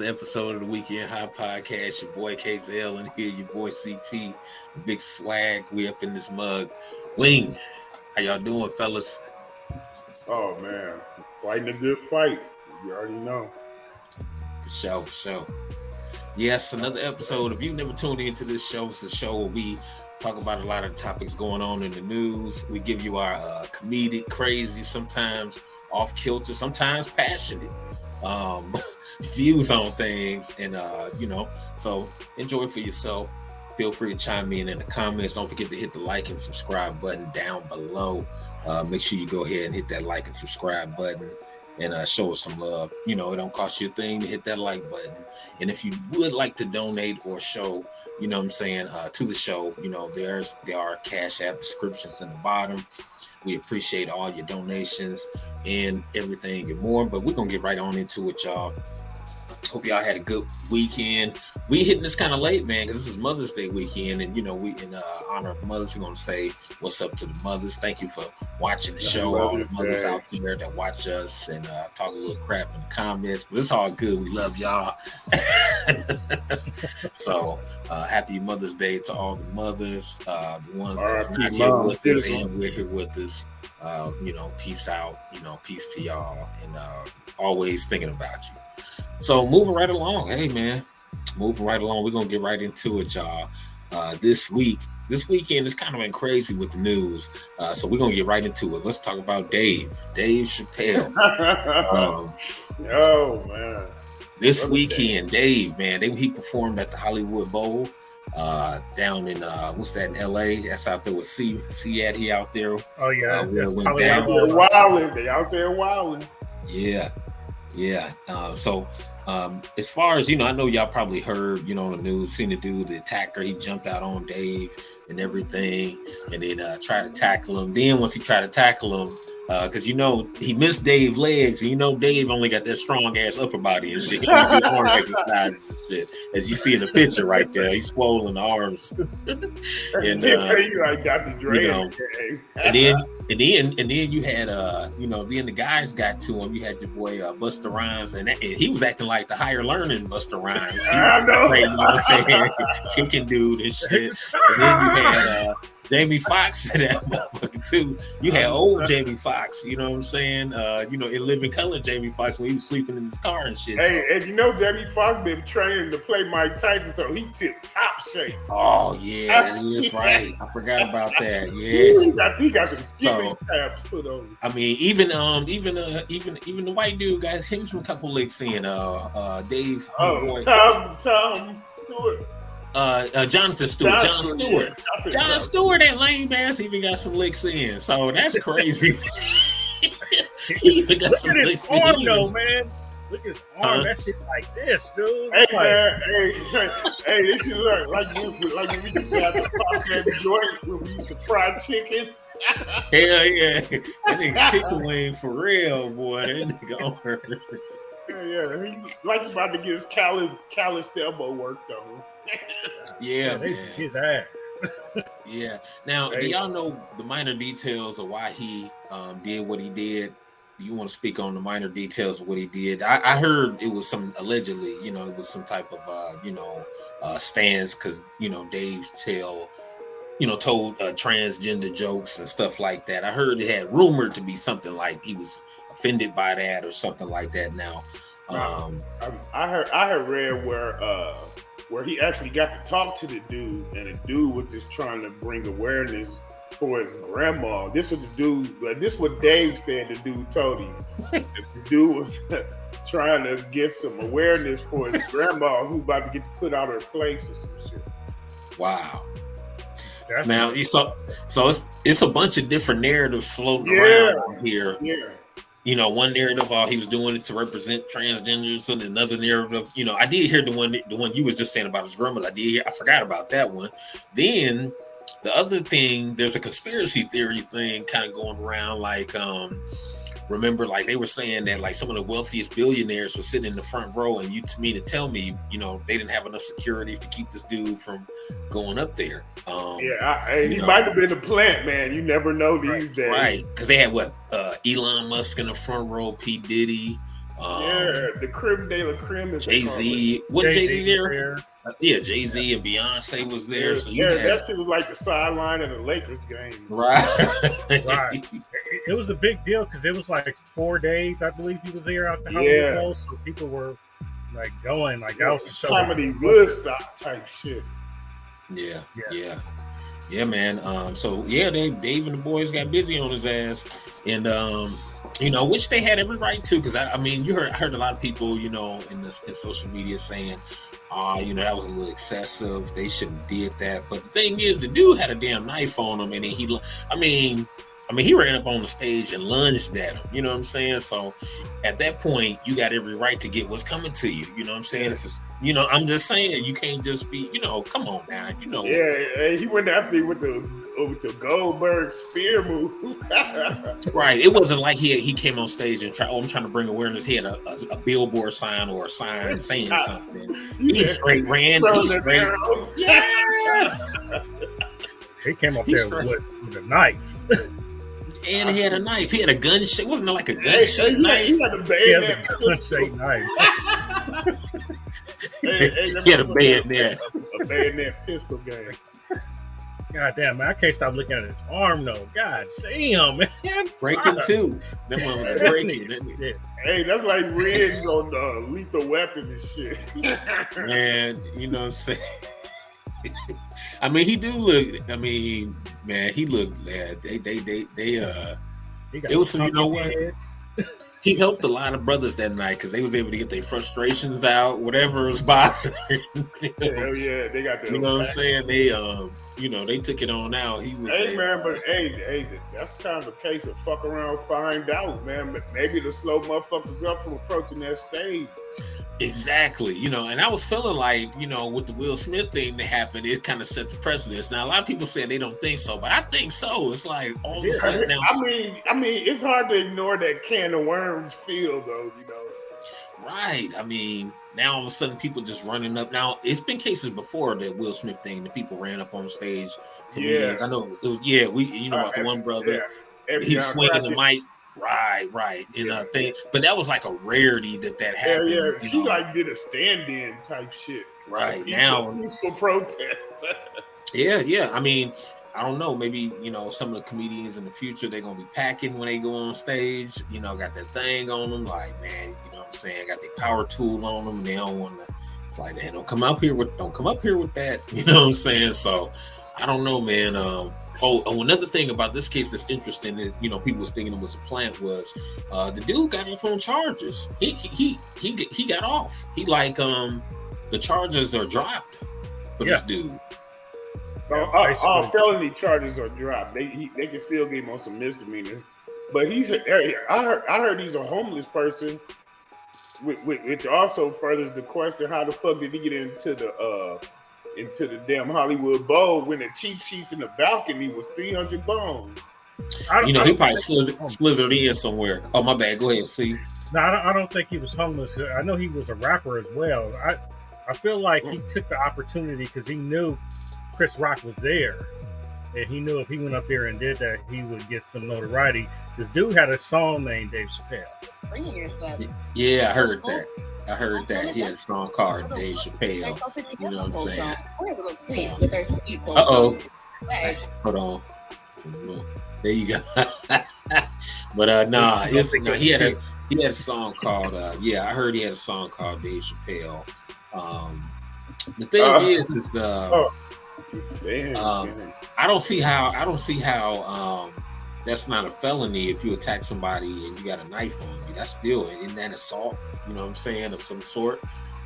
another episode of the Weekend High Podcast. Your boy KZL and here, your boy CT, Big Swag. We up in this mug. Wing, how y'all doing, fellas? Oh man, fighting a good fight. You already know. For sure. Yes, another episode. If you've never tuned into this show, it's a show where we talk about a lot of topics going on in the news. We give you our comedic, crazy, sometimes off kilter, sometimes passionate views on things, and so enjoy it for yourself. Feel free to chime in the comments. Don't forget to hit the like and subscribe button down below. Make sure you go ahead and hit that like and subscribe button and show us some love. You know, it don't cost you a thing to hit that like button. And if you would like to donate or show, you know what I'm saying, to the show, you know, there are Cash App descriptions in the bottom. We appreciate all your donations and everything and more, but we're gonna get right on into it, y'all. Hope y'all had a good weekend. We hitting this kind of late, man, because this is Mother's Day weekend, and you know, we in honor of mothers, we're gonna say what's up to the mothers. Thank you for watching the show. All the mothers out there that watch us and talk a little crap in the comments, but it's all good. We love y'all. So happy Mother's Day to all the mothers, the ones that's not here with us and we're here with us. Peace out. Peace to y'all, and always thinking about you. So moving right along, hey man, we're gonna get right into it, y'all. This weekend is kind of been crazy with the news, so we're gonna get right into it. Let's talk about Dave Chappelle. Oh man, this weekend, Dave, man, he performed at the Hollywood Bowl down in what's that in LA? That's out there with C at he out there. Oh yeah, where it went down. They out there wilding. Yeah. So as far as, I know y'all probably heard, on the news, seen the attacker, he jumped out on Dave and everything, and then tried to tackle him. Then once he tried to tackle him, because he missed Dave's legs, and Dave only got that strong ass upper body and shit. He only do arm exercises and shit, as you see in the picture right there. He's swollen arms, and like Dr. Dre, and then you had then the guys got to him. You had your boy Busta Rhymes, and he was acting like the higher learning Busta Rhymes. He was crazy, you know what I'm saying, kicking dude and shit. And then you had Jamie Foxx in that motherfucker too. You had old Jamie Foxx, you know what I'm saying? In living color Jamie Foxx when he was sleeping in his car and shit. Hey, and Jamie Foxx been training to play Mike Tyson, so he tip top shape. Oh yeah, that is right. I forgot about that. Yeah, he got some skipping tabs put on. I mean, even the white dude got him from a couple licks in. Dave. Tom Stewart. Jonathan Stewart. John Stewart, that lame ass, even got some licks in. So that's crazy. He even got some licks in. Man. Look at his arm. That shit like this, dude. Hey, this shit look like when we used to have the podcast joint when we used to fry chicken. Hell yeah. That nigga chicken wing for real, boy. That nigga on her. Yeah, he's like about to get his callous elbow worked on. Yeah, man. His ass. Yeah. Now, do y'all know the minor details of why he did what he did? Do you want to speak on the minor details of what he did? I heard it was allegedly, it was some type of, stance because, Dave told transgender jokes and stuff like that. I heard it had rumored to be something like he was offended by that or something like that. Now, I heard read where he actually got to talk to the dude, and the dude was just trying to bring awareness for his grandma. This was the dude. This is what Dave said. The dude told him. The dude was trying to get some awareness for his grandma who about to get put out of her place or some shit. Wow. Now, so it's a bunch of different narratives floating around here. Yeah. One narrative, he was doing it to represent transgenders, and another narrative, I did hear the one you was just saying about his grandma. I forgot about that one. Then the other thing, there's a conspiracy theory thing kind of going around, like, remember, like they were saying that like some of the wealthiest billionaires were sitting in the front row, and to tell me, they didn't have enough security to keep this dude from going up there. He might have been a plant, man. You never know these days, right? Because they had Elon Musk in the front row, P. Diddy, The creme de la creme is Jay-Z. Wasn't Jay-Z there? Yeah, Jay-Z Yeah. and Beyonce was there. So that shit was like the sideline of the Lakers game. Right. Right. It was a big deal because it was like 4 days, I believe he was here out the Hollywood Bowl. So people were like going, like that was the show. Comedy Woodstock type shit. Yeah, man. So yeah, Dave and the boys got busy on his ass. And which they had every right to, because I mean, I heard a lot of people, in social media saying, that was a little excessive. They shouldn't have did that. But the thing is, the dude had a damn knife on him, and he ran up on the stage and lunged at him. You know what I'm saying? So at that point, you got every right to get what's coming to you. You know what I'm saying? If it's, I'm just saying, you can't just be, come on now, Yeah, he went after you with the Goldberg spear move. Right. It wasn't like he came on stage and I'm trying to bring awareness. He had a billboard sign or a sign saying something. He straight ran. Yeah. He came up there with a knife. And he had a knife. He had a gun. Wasn't it like a gun shaped knife? He had a bayonet knife. He had a bayonet. A bayonet pistol game. God damn, man. I can't stop looking at his arm, though. God damn, man. Breaking too. That one was breaking. Hey, that's like Riggs on Lethal Weapon and shit. Man, you know what I'm saying? I mean, he do look. I mean, man, he looked. It was some. You know what? He helped a lot of brothers that night because they was able to get their frustrations out, whatever was bothering. Hell yeah, they got the. You know what I'm saying? They, they took it on out. He was. Hey man, but hey, that's kind of a case of fuck around, find out, man. But maybe to slow motherfuckers up from approaching that stage. Exactly, and I was feeling like, with the Will Smith thing that happened, it kind of set the precedence. Now, a lot of people say they don't think so, but I think so. It's like all of a sudden now. I mean, it's hard to ignore that can of worms feel, though. Right. I mean, now all of a sudden people just running up. Now, it's been cases before that Will Smith thing that people ran up on stage. Comedians. I know it was. Yeah, about the one brother. He swinging the mic. Right. And thing, but that was like a rarity that happened. Yeah. He like did a stand-in type shit. Right now, peaceful protest. Yeah. I mean, I don't know. Maybe some of the comedians in the future they're gonna be packing when they go on stage. Got that thing on them. Like, man, what I'm saying? Got their power tool on them. And they don't want to. It's like, man, don't come up here with that. You know what I'm saying? So, I don't know, man. Another thing about this case that's interesting that people was thinking it was a plant was the dude got off on charges. He got off. He the charges are dropped for this dude. All felony charges are dropped. They can still get him on some misdemeanor. But I heard he's a homeless person, which also furthers the question: how the fuck did he get into the damn Hollywood Bowl when the cheap seats in the balcony was 300 bones? He probably slithered in somewhere. Oh, my bad. Go ahead, see. No, I don't think he was homeless. I know he was a rapper as well. I feel like he took the opportunity because he knew Chris Rock was there. And he knew if he went up there and did that, he would get some notoriety. This dude had a song named Dave Chappelle. Yeah, I heard that. He had a song called Dave Chappelle. You know what I'm saying? Uh-oh. Hold on. There you go. But he had a song called I heard he had a song called Dave Chappelle. The thing is I don't see how that's not a felony if you attack somebody and you got a knife on you. That's still in that assault, you know what I'm saying, of some sort.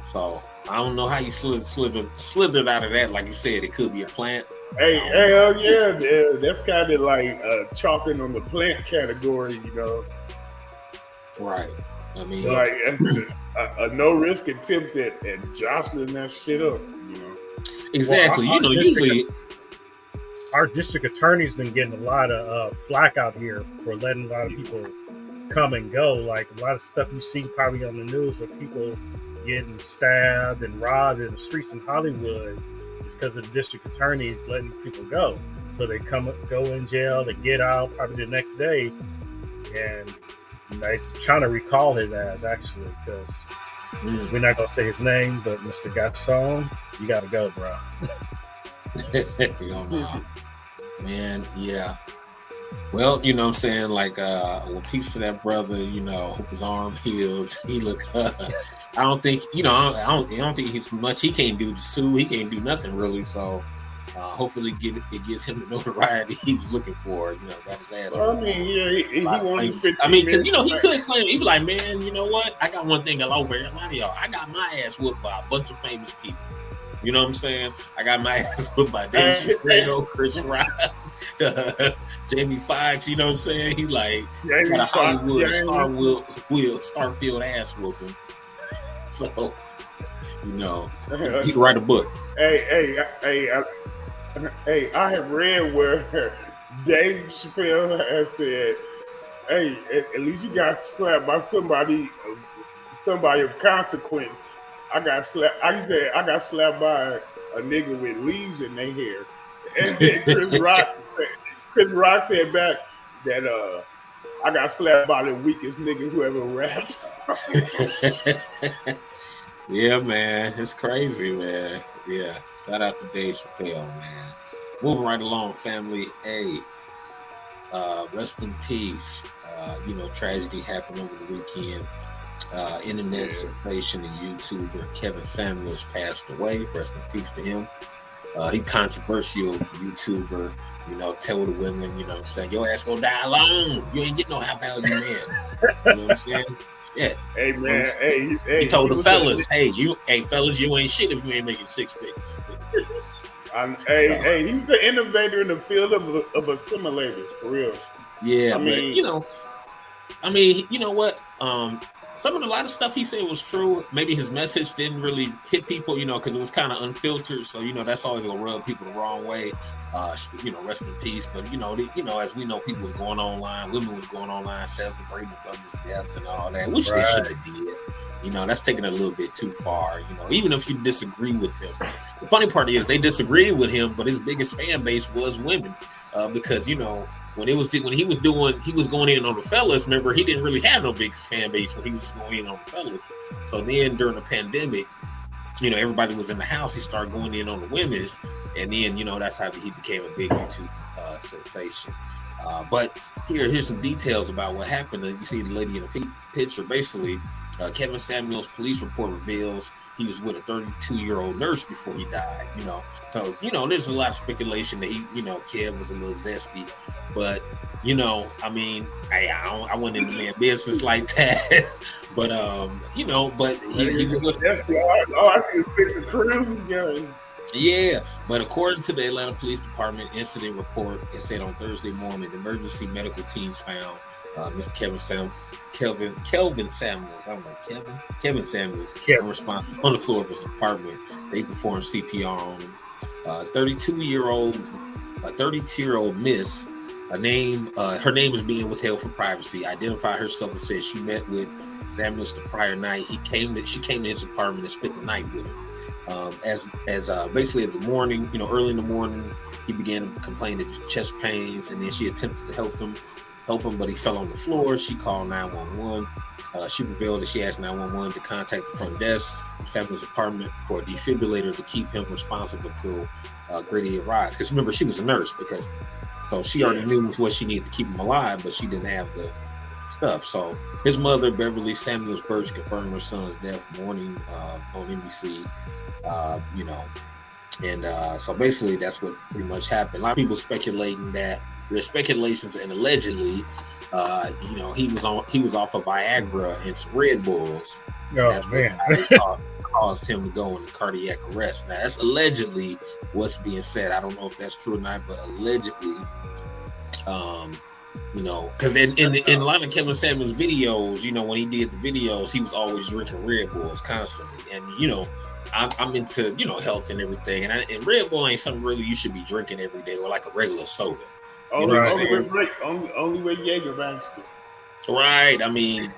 So I don't know how you slithered out of that. Like you said, it could be a plant. Hey, hell yeah, that's kind of like chalking on the plant category, Right. I mean, like a no risk attempt at jostling that shit up, Exactly. Usually our district attorney's been getting a lot of flack out here for letting a lot of people come and go. Like a lot of stuff you see probably on the news with people getting stabbed and robbed in the streets in Hollywood is because the district attorney is letting these people go. So they go in jail, they get out probably the next day, and They trying to recall his ass actually, because we're not gonna say his name, but Mr. Gasson, you gotta go, bro. Hell no. Man, yeah. Well, you know what I'm saying? Like, well, peace to that brother, you know, hope his arm heals. He look, I don't think, you know, I don't think he's much he can't do to sue. He can't do nothing really. So, hopefully it gives him the notoriety he was looking for. You know, got his ass. Well, I mean, yeah, he wanted 15 I mean, because, you know, he minutes. could claim, he'd be like, man, you know what? I got one thing over here. A lot of y'all, I got my ass whooped by a bunch of famous people. You know what I'm saying? I got my ass whooped by Dave Chappelle, Chris Rock, Jamie Foxx. You know what I'm saying? He like got a Hollywood Starfield ass whooping. So, you know, he can write a book. Hey, I have read where Dave Chappelle has said, "Hey, at least you got slapped by somebody of consequence." I got slapped. He said, "I got slapped by a nigga with leaves in their hair." And Chris Rock said back that I got slapped by the weakest nigga who ever rapped. Yeah, man, it's crazy, man. Yeah, shout out to Dave Chappelle, man. Moving right along, family. Hey, rest in peace. You know, tragedy happened over the weekend. Internet sensation and YouTuber Kevin Samuels passed away. Rest in peace to him. He controversial YouTuber. You know, tell the women, you know what I'm saying, your ass gonna die alone. You ain't get no high value man. You know what I'm saying? Yeah. Hey man, he told the fellas, fellas, you ain't shit if you ain't making 6 figures. Hey, he's the innovator in the field of assimilators, for real. Yeah, but you know what? A lot of stuff he said was true. Maybe his message didn't really hit people, you know, because it was kind of unfiltered. So, you know, that's always gonna rub people the wrong way. You know, rest in peace. But you know, as we know, people was going online, women was going online celebrating brother's death and all that, which they should have did. You know, that's taking a little bit too far. You know, even if you disagree with him. The funny part is they disagreed with him, but his biggest fan base was women, because you know. When he was going in on the fellas. Remember, he didn't really have no big fan base when he was going in on the fellas. So then during the pandemic, you know, everybody was in the house. He started going in on the women, and then you know that's how he became a big YouTube sensation. But here's some details about what happened. You see the lady in the picture. Basically, Kevin Samuels' police report reveals he was with a 32-year-old nurse before he died. You know, so you know, there's a lot of speculation that Kev was a little zesty. But you know, I mean, I went into man business like that. But you know, but he was with. All I see is fixing the cruise going. Yeah, but according to the Atlanta Police Department incident report, it said on Thursday morning, emergency medical teams found Mr. Kelvin Samuels. I don't know, Kevin Samuels, unresponsive on the floor of his apartment. They performed CPR on him. 32-year-old miss. Her name is being withheld for privacy. Identified herself and said she met with Samuels the prior night. She came to his apartment and spent the night with him. Basically as the morning, you know, early in the morning, he began complaining of chest pains, and then she attempted to help him, but he fell on the floor. She called 911. She revealed that she asked 911 to contact the front desk of Samuel's apartment for a defibrillator to keep him responsible until Grady arrives. Because remember, she was a nurse, so she already knew what she needed to keep him alive, but she didn't have the stuff. So his mother, Beverly Samuels Birch, confirmed her son's death morning on NBC. You know, and so basically that's what pretty much happened. A lot of people speculating that there's speculations, and allegedly, you know, he was off of Viagra and some Red Bulls. Oh, that's man. what caused him to go into cardiac arrest. Now that's allegedly what's being said. I don't know if that's true or not, but allegedly, you know, because in a lot of Kevin Samuels videos, you know, when he did the videos, he was always drinking Red Bulls constantly, and you know. I'm into, you know, health and everything, and Red Bull ain't something really you should be drinking every day, or like a regular soda. You know what I'm saying? Only with Jägermeister. Right. I mean,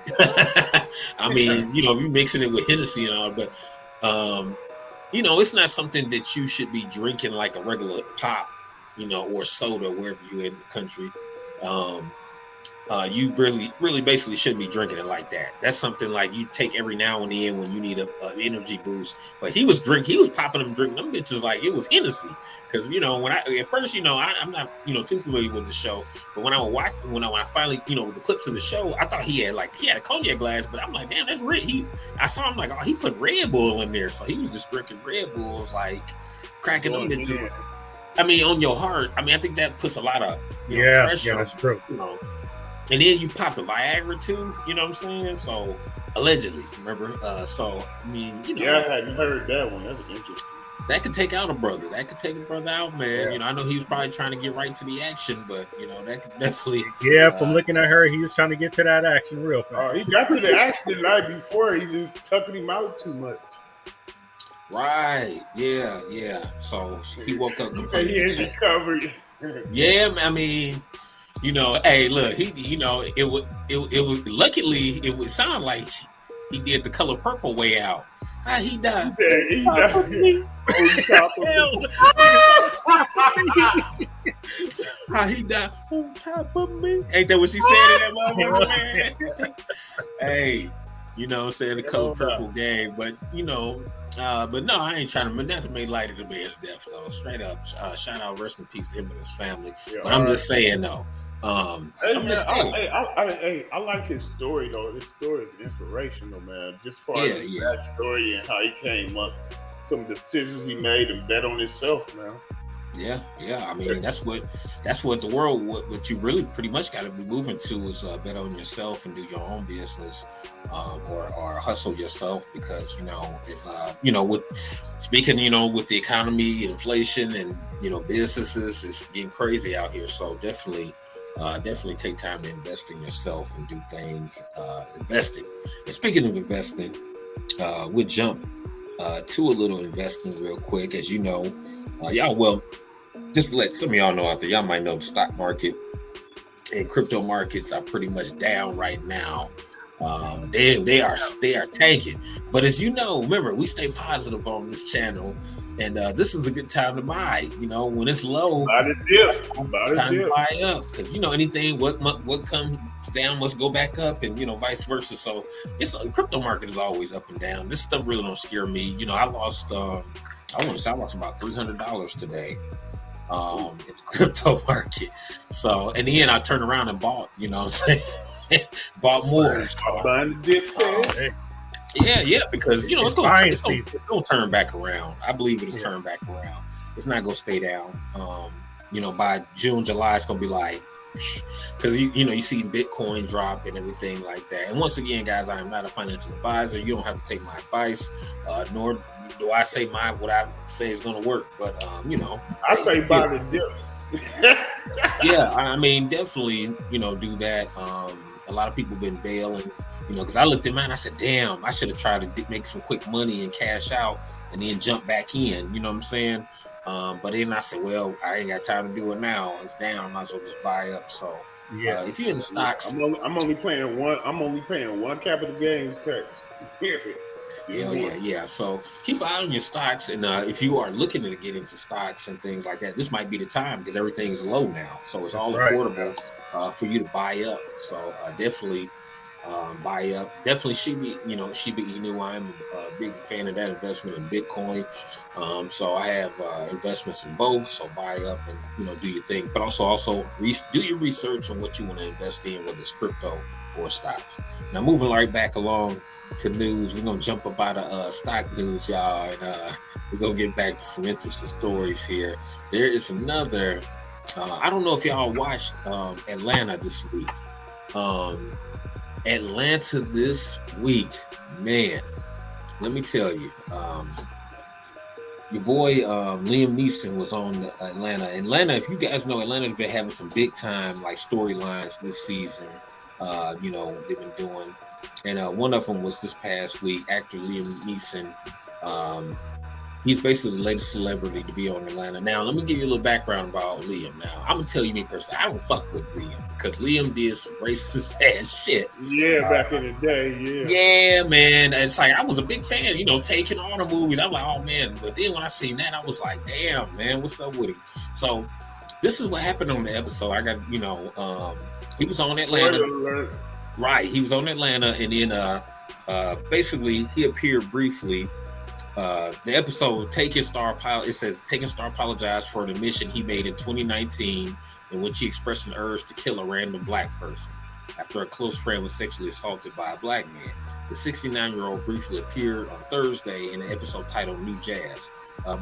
you know, if you're mixing it with Hennessy and all, but you know, it's not something that you should be drinking like a regular pop, you know, or soda wherever you're in the country. you really basically shouldn't be drinking it like that. That's something like you take every now and then when you need a energy boost. But he was popping them, drinking them bitches like it was Hennessy. Because when at first, I'm not too familiar with the show, but when I finally with the clips of the show, I thought he had a cognac glass, but I'm like, damn, that's red. I saw him like, oh, he put Red Bull in there, so he was just drinking Red Bulls, like cracking them bitches. Yeah. I mean, on your heart. I mean, I think that puts a lot of pressure. Yeah, that's true. And then you pop the Viagra too, you know what I'm saying? So allegedly, remember? So I mean, Yeah, I hadn't heard that one. That's interesting. That could take out a brother. That could take a brother out, man. Yeah. I know he was probably trying to get right to the action, but that could definitely. Yeah, from looking at her, he was trying to get to that action real fast. He got to the action the night before. He just tucking him out too much. Right. Yeah. So he woke up completely. He ain't recovered. Yeah, I mean. Hey, look, it was luckily it would sound like he did the Color Purple way out. How he died? Yeah, he died. How he died on top of me? Ain't that what she said in that motherfucker, man? Hey, what I'm saying, the Color Purple game, but but no, I ain't trying to not to make light of the man's death though. Straight up, shout out, rest in peace to him and his family. Yeah, but I'm just saying though. I like his story though. His story is inspirational, man. Just for that story and how he came up, some of the decisions he made and bet on himself, man. Yeah. I mean, that's what the world. What you really pretty much got to be moving to is bet on yourself and do your own business, or hustle yourself because it's with speaking with the economy, inflation, and businesses is getting crazy out here. So definitely take time to invest in yourself and do things. Investing. And speaking of investing, we'll jump to a little investing real quick. As you know, just to let some of y'all know out there, y'all might know the stock market and crypto markets are pretty much down right now. They are tanking. But as you know, remember, we stay positive on this channel. And this is a good time to buy. When it's low, it's time to buy up because anything what comes down must go back up, and vice versa. So the crypto market is always up and down. This stuff really don't scare me. I lost I lost about $300 today in the crypto market. So in the end, I turned around and bought. Bought more. Buying the dip. Yeah, because it's gonna turn back around. I believe it'll turn back around. It's not gonna stay down. By June, July, it's gonna be like, because you see Bitcoin drop and everything like that. And once again, guys, I am not a financial advisor. You don't have to take my advice, nor do I say what I say is gonna work. But I say buy the dip. Yeah, I mean, definitely, do that. A lot of people have been bailing. Because I looked at mine, I said, damn, I should have tried to make some quick money and cash out and then jump back in. You know what I'm saying? But then I said, well, I ain't got time to do it now. It's down. I might as well just buy up. So if you're in the stocks, I'm only paying one capital gains tax. Yeah. So keep an eye on your stocks, and if you are looking to get into stocks and things like that, this might be the time because everything's low now. So it's all affordable for you to buy up. So definitely. Buy up. Definitely Shiba Inu. I'm a big fan of that investment in Bitcoin. So I have investments in both. So buy up and do your thing. But also do your research on what you want to invest in, whether it's crypto or stocks. Now moving right back along to news, we're gonna jump up out of stock news, y'all, and we're gonna get back to some interesting stories here. There is another. I don't know if y'all watched Atlanta this week. Atlanta this week, man, let me tell you, your boy Liam Neeson was on Atlanta. If you guys know, Atlanta's been having some big time like storylines this season. They've been doing, and one of them was this past week. Actor Liam Neeson, he's basically the latest celebrity to be on Atlanta. Now, let me give you a little background about Liam. Now, I'm gonna tell you me personally, I don't fuck with Liam because Liam did some racist ass shit. Yeah, back in the day, yeah, man. It's like I was a big fan, taking all the movies. I'm like, oh man. But then when I seen that, I was like, damn, man, what's up with him? So this is what happened on the episode. I got, He was on Atlanta. Spoiler alert. Right. He was on Atlanta, and then basically he appeared briefly. The episode Taking Star Pilot, it says Taking Star apologized for an admission he made in 2019 in which he expressed an urge to kill a random black person after a close friend was sexually assaulted by a black man. The 69-year-old briefly appeared on Thursday in an episode titled New Jazz.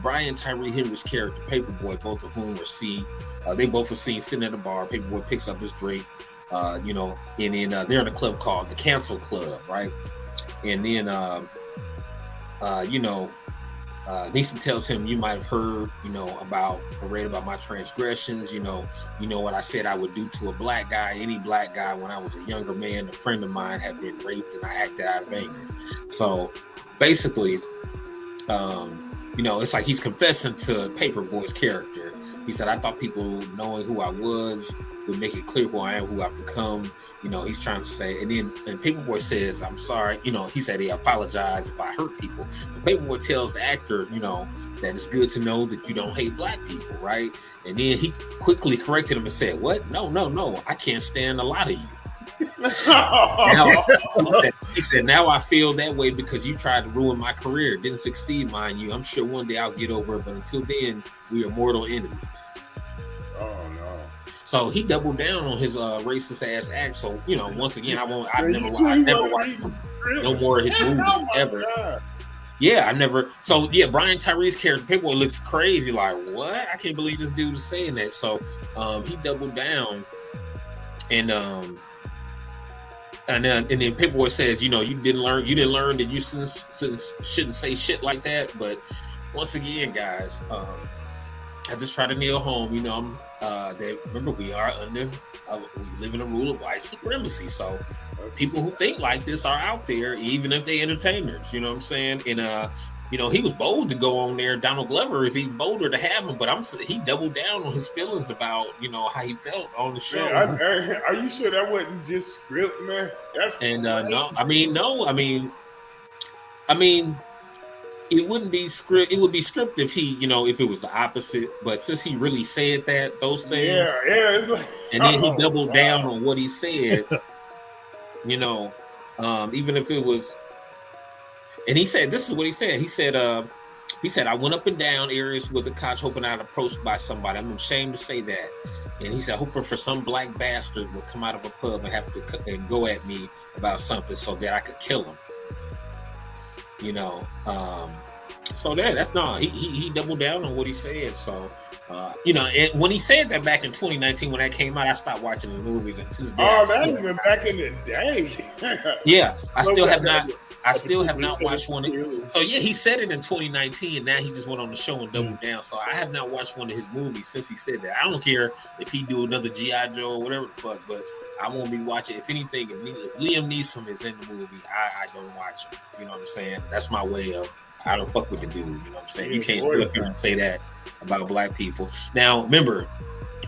Brian Tyree Henry's character, Paperboy, both of whom were seen, they both were seen sitting at a bar. Paperboy picks up his drink, and then they're in a club called the Cancel Club, right? And then, Neeson tells him, you might have heard, about or read about my transgressions. You know what I said I would do to a black guy, any black guy when I was a younger man. A friend of mine had been raped and I acted out of anger. So basically, it's like he's confessing to Paperboy's character. He said, I thought people knowing who I was would make it clear who I am, who I've become. He's trying to say, and Paperboy says, I'm sorry. He said he apologized if I hurt people. So Paperboy tells the actor, that it's good to know that you don't hate black people, right? And then he quickly corrected him and said, what? No, I can't stand a lot of you. He said, now I feel that way because you tried to ruin my career. Didn't succeed, mind you. I'm sure one day I'll get over it, but until then, we are mortal enemies. Oh no. So he doubled down on his racist ass act. So, once again, I've never watched no more of his movies ever. God. Yeah, I never. So yeah, Brian Tyree's character, Paperboy, looks crazy. Like, what? I can't believe this dude is saying that. So he doubled down, and then Paperboy says, you didn't learn that you shouldn't say shit like that. But once again, guys, I just try to nail home, that remember we live in a rule of white supremacy. So people who think like this are out there, even if they entertainers. You know what I'm saying? And he was bold to go on there. Donald Glover is even bolder to have him, but he doubled down on his feelings about how he felt on the show. Man, are you sure that wasn't just script, man? It wouldn't be script. It would be script if he, if it was the opposite. But since he really said those things, it's like, and then he doubled down on what he said, even if it was. And he said, this is what he said. He said, I went up and down areas with the cops hoping I'd approached by somebody. I'm ashamed to say that. And he said, hoping for some black bastard would come out of a pub and have to go at me about something so that I could kill him. So he doubled down on what he said. So, and when he said that back in 2019, when that came out, I stopped watching his movies. And to this day, that's been back in the day. Yeah, I still have not watched one. So yeah, he said it in 2019, and now he just went on the show and doubled down. So I have not watched one of his movies since he said that. I don't care if he do another G.I. Joe or whatever the fuck, but I won't be watching. If anything, if Liam Neeson is in the movie, I don't watch him. You know what I'm saying? That's my way of, I don't fuck with the dude. You know what I'm saying? You can't sit up here and say that about black people. Now, remember,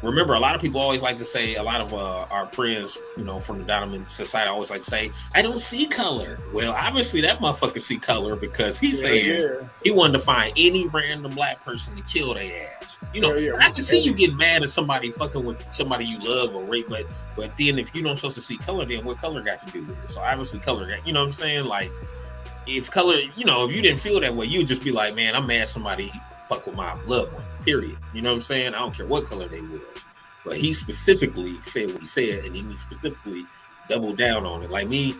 a lot of people always like to say, a lot of our friends, from the dominant society always like to say, I don't see color. Well, obviously that motherfucker see color because he said he wanted to find any random black person to kill their ass. I can see you get mad at somebody fucking with somebody you love or rape, but then if you don't supposed to see color, then what color got to do with it? So obviously color got, you know what I'm saying? Like, if color, if you didn't feel that way, you'd just be like, man, I'm mad somebody fuck with my loved one, period. You know what I'm saying? I don't care what color they was. But he specifically said what he said, and then he specifically doubled down on it. Like me,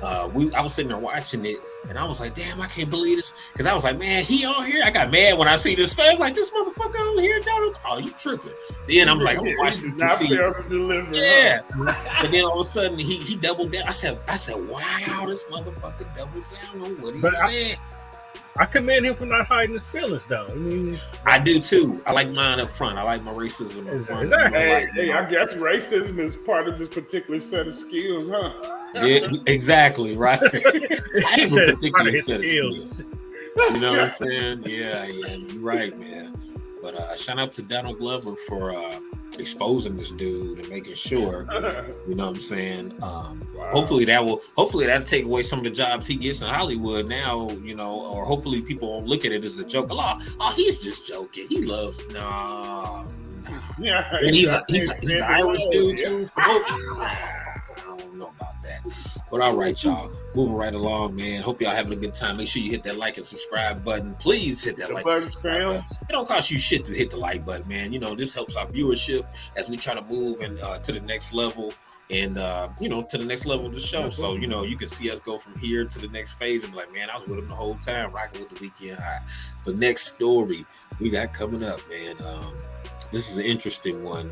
I was sitting there watching it, and I was like, damn, I can't believe this. Because I was like, man, he on here? I got mad when I see this face. Like, this motherfucker on here, Donald. Oh, you tripping. Then I'm like, I'm watching this. Yeah. But then all of a sudden, he doubled down. I said, wow, this motherfucker doubled down on what he said. I commend him for not hiding his feelings, though. I do too. I like mine up front. I like my racism up front. Hey, I guess racism is part of this particular set of skills, huh? Yeah, exactly, right. I have a particular set of skills. You know what I'm saying? Yeah, you're right, man. But shout out to Donald Glover for exposing this dude and making sure, you know what I'm saying? Wow. Hopefully that'll take away some of the jobs he gets in Hollywood now, or hopefully people won't look at it as a joke. Oh, he's just joking. He loves, nah. Yeah, And he's an exactly. Irish dude Yeah. too. I don't know about that. But all right, y'all. Moving right along, man. Hope y'all having a good time. Make sure you hit that like and subscribe button. Please hit that The like and buttons subscribe fail. button. It don't cost you shit to hit the like button, man. You know, this helps our viewership as we try to move and to the next level. And to the next level of the show. So, you can see us go from here to the next phase and be like, man, I was with him the whole time, rocking with the weekend high. The next story we got coming up, man. This is an interesting one.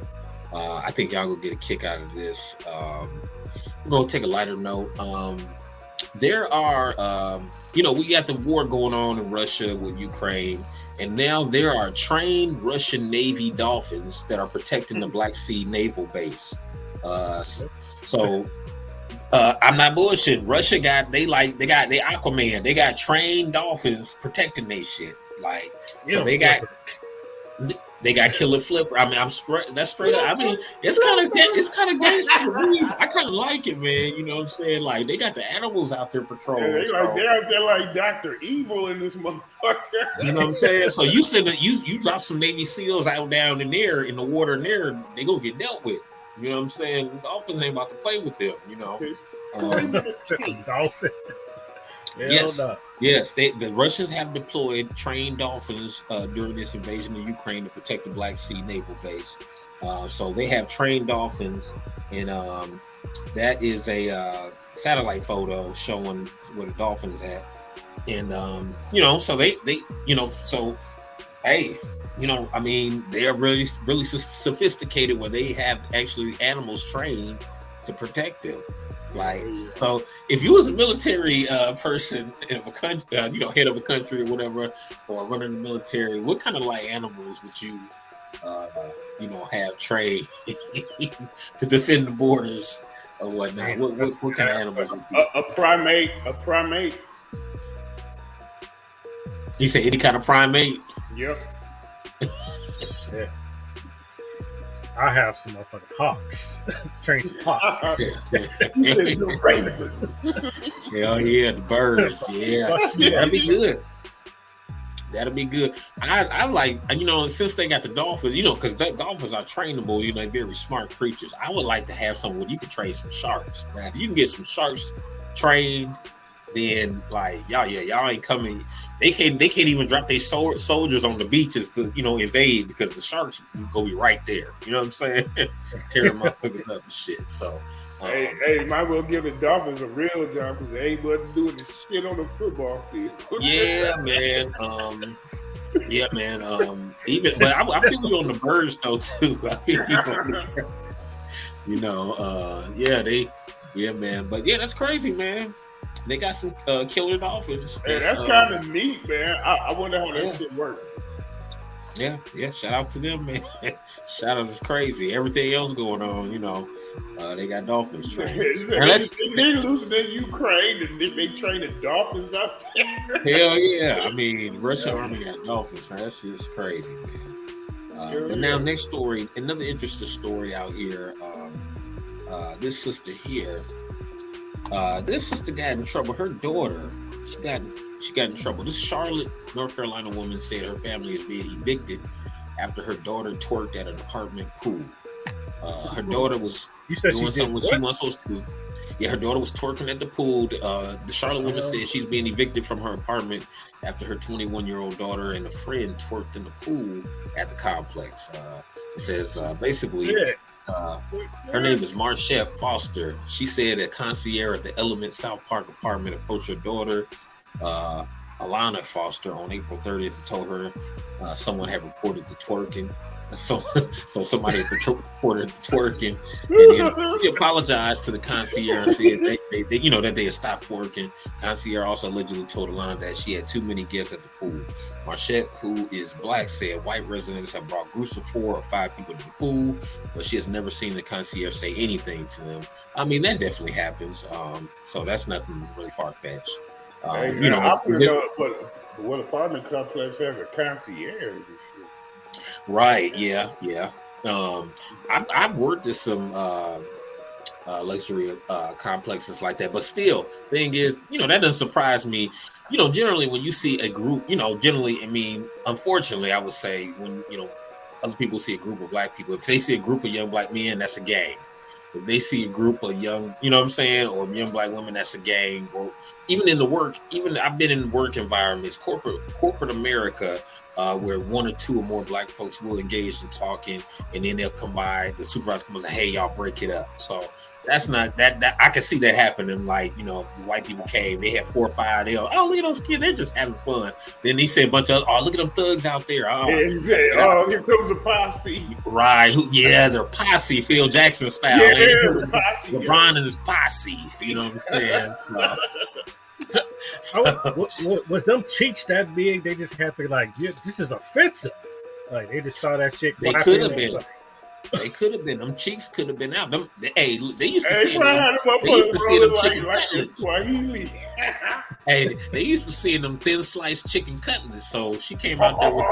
I think y'all gonna get a kick out of this. We're gonna take a lighter note. There are, we got the war going on in Russia with Ukraine, and now there are trained Russian Navy dolphins that are protecting the Black Sea naval base. So I'm not bullshitting. Russia got they Aquaman. They got trained dolphins protecting their shit. Like, so they got Killer Flipper. I mean, that's straight up. I mean, it's kind of gangster to me. I kind of like it, man. You know what I'm saying? Like, they got the animals out there patrolling. Yeah, they're out there like Dr. Evil in this motherfucker. You know what I'm saying? So you drop some Navy SEALs out down in there in the water in there, they gonna get dealt with. You know what I'm saying? The Dolphins ain't about to play with them. You know. Dolphins. Yes. The Russians have deployed trained dolphins during this invasion of Ukraine to protect the Black Sea naval base. So they have trained dolphins, and that is a satellite photo showing where the dolphins at. And so they hey. I mean, they're really, really sophisticated where they have actually animals trained to protect them. Like, so if you was a military person in a country, head of a country or whatever, or running the military, what kind of like animals would you, have trained to defend the borders or whatnot? What kind of animals would you? A primate. You say any kind of primate? Yep. Yeah. I have some motherfucking hawks. Train some hawks. Hell yeah, the birds. Yeah, that'd be good. That'll be good. I like, since they got the dolphins, because the dolphins are trainable, they're very smart creatures. I would like to have someone where you can train some sharks. Now, if you can get some sharks trained, then like y'all ain't coming. They can't even drop their soldiers on the beaches to invade because the sharks go be right there. You know what I'm saying? Tear them up and shit. So hey, might well give the Dolphins a real job because they ain't wasn't doing this shit on the football field. Yeah, man. But I feel you on the birds though too. I feel you on man. But yeah, that's crazy, man. They got some killer dolphins. Hey, that's kind of neat, man. I wonder how that shit works. Yeah. Shout out to them, man. Shout out is crazy. Everything else going on, they got dolphins trained. They losing in Ukraine and they training dolphins out there. Hell yeah! I mean, Russian army got dolphins. That's just crazy, man. But now, next story, another interesting story out here. This sister here. This sister got in trouble. Her daughter, she got in trouble. This Charlotte, North Carolina woman said her family is being evicted after her daughter twerked at an apartment pool. Her daughter was doing something she wasn't supposed to do. Yeah, her daughter was twerking at the pool. The Charlotte woman said she's being evicted from her apartment after her 21-year-old daughter and a friend twerked in the pool at the complex. It says basically. Her name is Marchette Foster. She said a concierge at the Element South Park apartment approached her daughter, Alana Foster, on April 30th and told her someone had reported the twerking. So somebody reported the twerking, and then he apologized to the concierge and said they that they had stopped twerking. Concierge also allegedly told Alana that she had too many guests at the pool. Marchette, who is black, said white residents have brought groups of 4 or 5 people to the pool, but she has never seen the concierge say anything to them. I mean, that definitely happens. So that's nothing really far-fetched. I what apartment complex has a concierge and shit? Right, yeah. I've worked at some luxury complexes like that, but still, thing is, that doesn't surprise me. Generally when you see a group, generally, I mean, unfortunately, I would say when other people see a group of black people. If they see a group of young black men, that's a gang. If they see a group of young, you know what I'm saying, or young black women, that's a gang. Or even in the work, even I've been in work environments, corporate America, where one or two or more black folks will engage in talking, and then they'll come by, the supervisor comes and say, hey, y'all break it up. So that's not that I can see that happening. Like, you know, the white people came, they had 4 or 5, they go, oh, look at those kids, they're just having fun. Then he said a bunch of, oh, look at them thugs out there. Oh, here comes a posse. Right, they're posse, Phil Jackson style. Yeah, posse, LeBron and his posse, you know what I'm saying? Was them cheeks that big? They just had to like, yeah, this is offensive. Like they just saw that shit. They could have been. They could have been. Them cheeks could have been out. They used to see them. They used to see them chicken cutlets. Hey, they used to see them thin sliced chicken cutlets. So she came out there with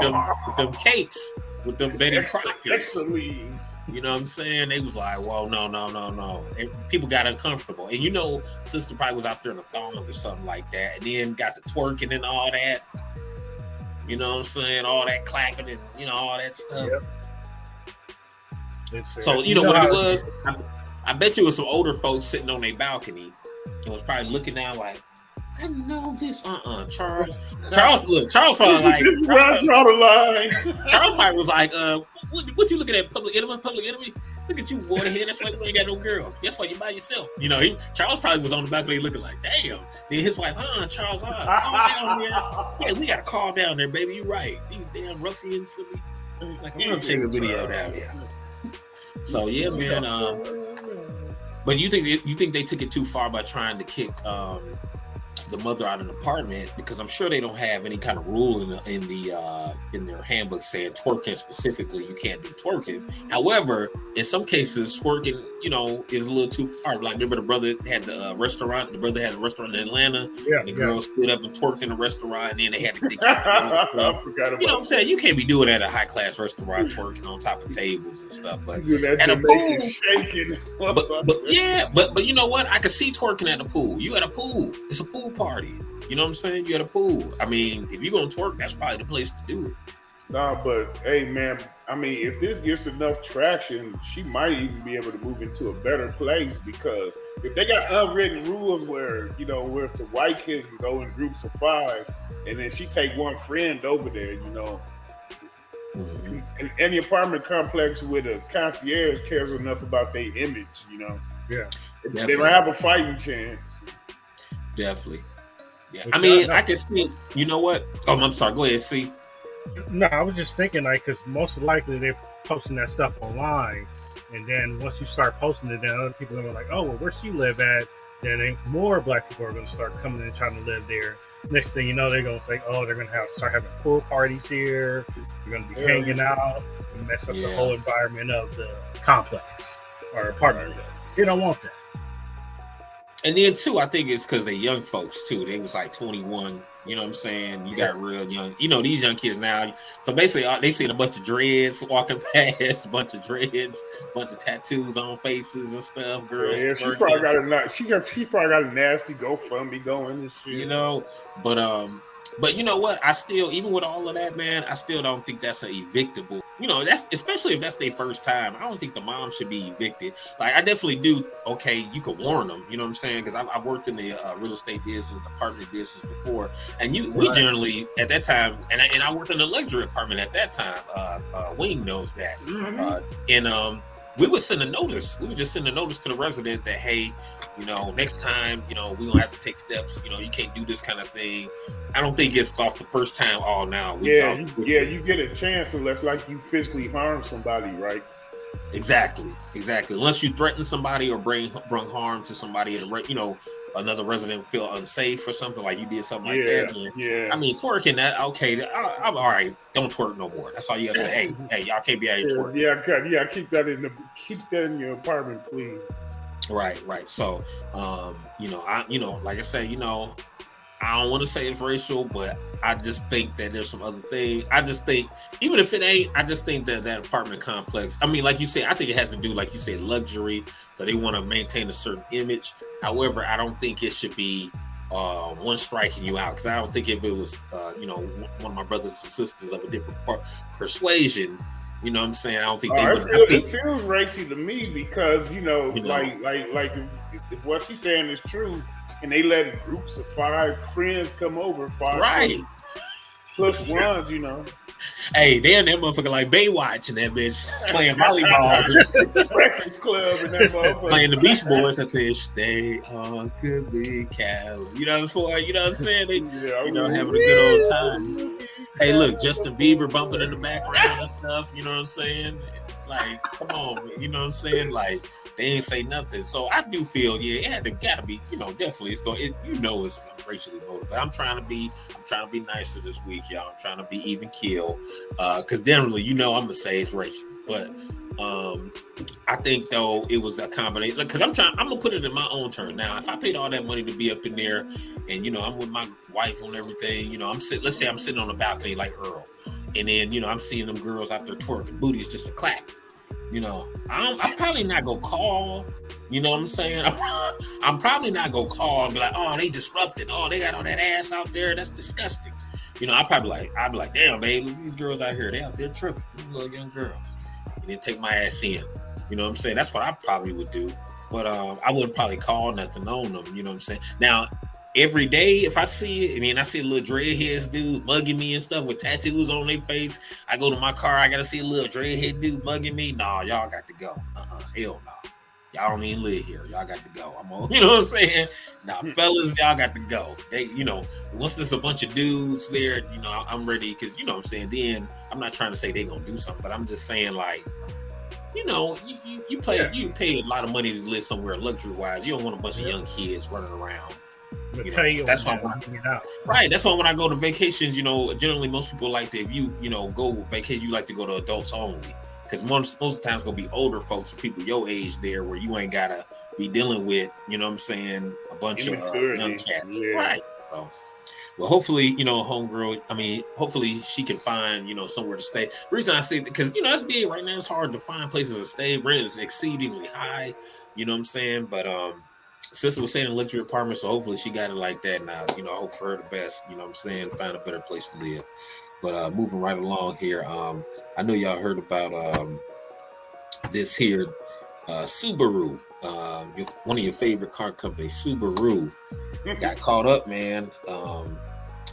them cakes, with them Betty Crockers. You know what I'm saying? They was like, whoa, no. And people got uncomfortable. And you know, sister probably was out there in a thong or something like that. And then got to twerking and all that. You know what I'm saying? All that clapping and, you know, all that stuff. Yep. So, you know what it was? I bet you it was some older folks sitting on their balcony and was probably looking down like, I know this, Charles. Charles probably like, Charles probably was like, what you looking at, Public Enemy? Look at you, waterhead. That's why you ain't got no girl. That's why you by yourself. You know, Charles probably was on the balcony looking like, damn. Then his wife, Charles, calm down there. Yeah, we gotta calm down there, baby. You right. These damn ruffians. Like, I'm gonna take a video down here. So yeah, man. But you think they took it too far by trying to kick the mother out of the apartment, because I'm sure they don't have any kind of rule in their handbook saying twerking specifically you can't do twerking. However, in some cases twerking, you know, is a little too far. Like, remember the brother had the restaurant. The brother had a restaurant in Atlanta. Yeah, and the girl stood up and twerked in the restaurant, and then they had to get you know what I'm saying? You can't be doing that at a high class restaurant, twerking on top of tables and stuff. But at a pool, but you know what? I could see twerking at the pool. You at a pool. It's a pool party. You know what I'm saying? You at a pool. I mean, if you're gonna twerk, that's probably the place to do it. Nah, but hey, man, I mean, if this gets enough traction, she might even be able to move into a better place, because if they got unwritten rules where, you know, where some white kids can go in groups of 5, and then she take one friend over there, you know, in any apartment complex with a concierge cares enough about their image, you know. Yeah, they don't have a fighting chance. Definitely. Yeah, I mean, I can see. You know what? Oh, I'm sorry. Go ahead, see. No, I was just thinking, like, because most likely they're posting that stuff online, and then once you start posting it, then other people are going to be like, oh, well, where she live at? Then more black people are going to start coming in and trying to live there. Next thing you know, they're going to say, oh, they're going to start having pool parties here. They're going to be hanging out and mess up the whole environment of the complex or apartment. They don't want that. And then too, I think it's because they young folks too. They was like 21. You know what I'm saying? You got real young. You know, these young kids now. So basically, they seen a bunch of dreads walking past, a bunch of tattoos on faces and stuff. Girls, yeah, she probably got a nasty GoFundMe going and shit. You know, but you know what? I still, even with all of that, man, I still don't think that's a evictable. You know, that's especially if that's their first time. I don't think the mom should be evicted. Like, I definitely do. Okay, you could warn them. You know what I'm saying? Because I've worked in the real estate business, apartment business before, and we generally at that time, and I worked in the luxury apartment at that time. Wing knows that, and we would send a notice. We would just send a notice to the resident that, hey, you know, next time, you know, we're gonna have to take steps. You know, you can't do this kind of thing. I don't think it's off the first time. Oh, now you get a chance unless like you physically harm somebody, right? Exactly. Unless you threaten somebody or bring harm to somebody, you know, another resident feel unsafe or something, like you did something like that. Then, I mean, twerking that, okay, I'm all right. Don't twerk no more. That's all you gotta say. Hey, y'all can't be out here twerking. Keep that in your apartment, please. Right. So, like I said, you know, I don't want to say it's racial, but I just think that there's some other thing. I just think, even if it ain't, I just think that apartment complex, I mean, like you said, I think it has to do, like you said, luxury. So they want to maintain a certain image. However, I don't think it should be one striking you out. Because I don't think if it was, one of my brothers and sisters of a different persuasion, You know what I'm saying? I don't think they would. It feels racy to me because like if what she's saying is true, and they let groups of 5 friends come over, 5 right plus ones, you know. Hey, they're that motherfucker like Baywatch and that bitch playing volleyball. Breakfast Club and that motherfucker. Playing the Beach Boys at this. They all could be Cali. You know what I'm saying? They, having a good old time. Hey, look, Justin Bieber bumping in the background and stuff. You know what I'm saying? Like, come on, man. You know what I'm saying? Like, they ain't say nothing. So I do feel, it gotta be, definitely it's racially motivated. But I'm trying to be nicer this week, y'all. I'm trying to be even keel. Cause generally, I'm gonna say it's racial. But I think though it was a combination, because I'm gonna put it in my own turn. Now, if I paid all that money to be up in there and I'm with my wife and everything, let's say I'm sitting on the balcony like Earl, and then I'm seeing them girls out there twerking, booties just a clap. I'm probably not gonna call. You know what I'm saying? I'm probably not gonna call and be like, oh, they disrupted. Oh, they got all that ass out there. That's disgusting. I'd be like, damn, baby, these girls out here, they out there tripping. Little young girls. And then take my ass in. You know what I'm saying? That's what I probably would do. But I wouldn't probably call nothing on them. You know what I'm saying? Now, every day, if I see it, I see a little dreadheads dude mugging me and stuff with tattoos on their face. I go to my car, I gotta see a little dreadhead dude mugging me. Nah, y'all got to go. Hell no. Y'all don't even live here. Y'all got to go. I'm on. You know what I'm saying? Now, fellas, y'all got to go. They, once there's a bunch of dudes there, I'm ready because you know what I'm saying. Then I'm not trying to say they gonna do something, but I'm just saying like, you pay a lot of money to live somewhere luxury wise. You don't want a bunch of young kids running around. That's why. Right. That's why when I go to vacations, generally most people like to, if you go vacation, you like to go to adults only. Because most of the time it's gonna be older folks or people your age there where you ain't gotta be dealing with, a bunch of young cats. Yeah. Right. So well, hopefully, homegirl, hopefully she can find, somewhere to stay. The reason I say that, because that's big right now, it's hard to find places to stay. Rent is exceedingly high, you know what I'm saying? But sister was saying a luxury apartment, so hopefully she got it like that now. I hope for her the best, you know what I'm saying, find a better place to live. But moving right along here, I know y'all heard about this here, Subaru, one of your favorite car companies, Subaru, got caught up, man.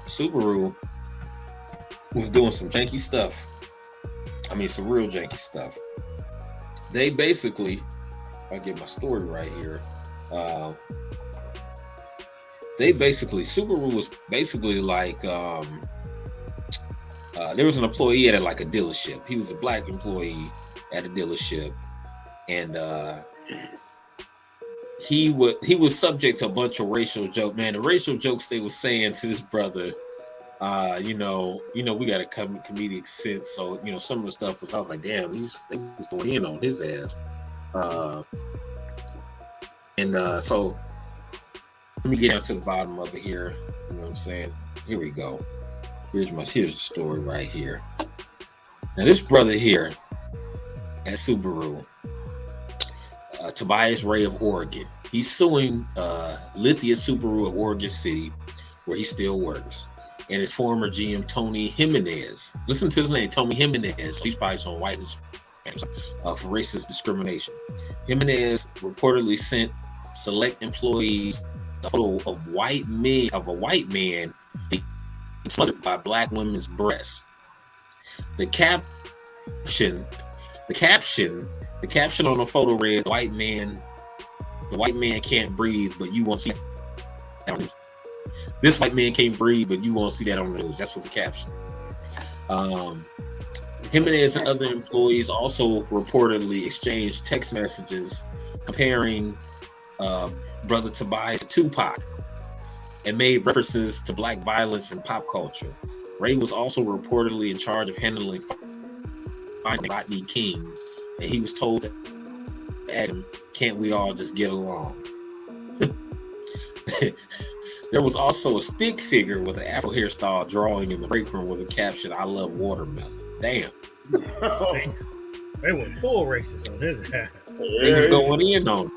Subaru was doing some janky stuff. Some real janky stuff. They basically, if I get my story right here, Subaru was basically like, there was an employee at like a dealership. He was a black employee at a dealership, and he was subject to a bunch of racial jokes. Man, the racial jokes they were saying to this brother, we got a comedic sense. So some of the stuff was, I was like, damn, they was throwing in on his ass. So let me get down to the bottom of it here. You know what I'm saying? Here we go. Here's the story right here. Now this brother here at Subaru, Tobias Ray of Oregon, he's suing Lithia Subaru of Oregon City, where he still works, and his former GM Tony Jimenez. Listen to his name, Tony Jimenez. He's probably some white for racist discrimination. Jimenez reportedly sent select employees a photo of a white man smothered by black women's breasts. The caption on the photo read, the white man can't breathe, but you won't see that on the news. This white man can't breathe, but you won't see that on the news. That's what the caption. Jimenez and other employees also reportedly exchanged text messages comparing brother Tobias to Tupac, and made references to black violence and pop culture. Ray was also reportedly in charge of handling finding Rodney King, and he was told to ask him, can't we all just get along? There was also a stick figure with an Afro hairstyle drawing in the break room with a caption, I love watermelon. Damn. They went full racist on his ass. He was going in on him.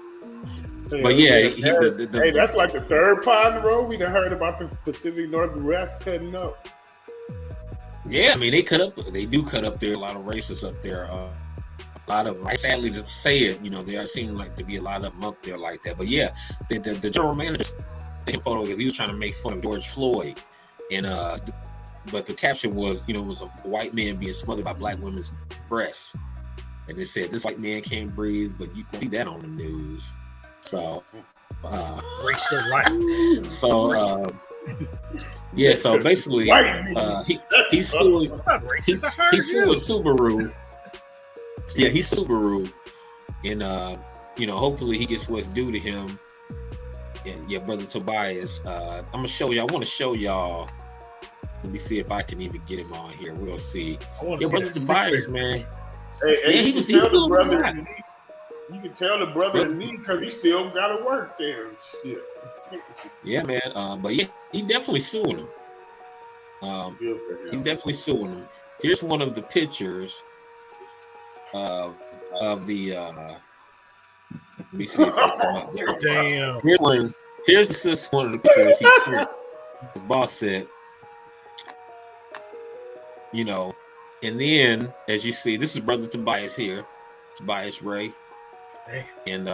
But yeah, that's like the third pod in a row we done heard about the Pacific Northwest cutting up. Yeah, I mean they do cut up there. A lot of racists up there. A lot of, I sadly to say it, there seem like to be a lot of them up there like that. But yeah, the general manager taking a photo because he was trying to make fun of George Floyd, and but the caption was, it was a white man being smothered by black women's breasts, and it said this white man can't breathe, but you can see that on the news. So, racial life. So, yeah. So basically, he's suing Subaru. Yeah, he's Subaru, and hopefully he gets what's due to him. And yeah, brother Tobias, I'm gonna show you. I want to show y'all. Let me see if I can even get him on here. We'll see. Yeah, brother Tobias, man. Hey, he was the brother. You can tell the brother in need because he still got to work there and shit. Yeah, man. But yeah, he definitely suing him. He's definitely suing him. Here's one of the pictures of the. Let me see if I come up there. Damn. Here's one of the pictures he sent. His boss said, and then as you see, this is brother Tobias here, Tobias Ray. And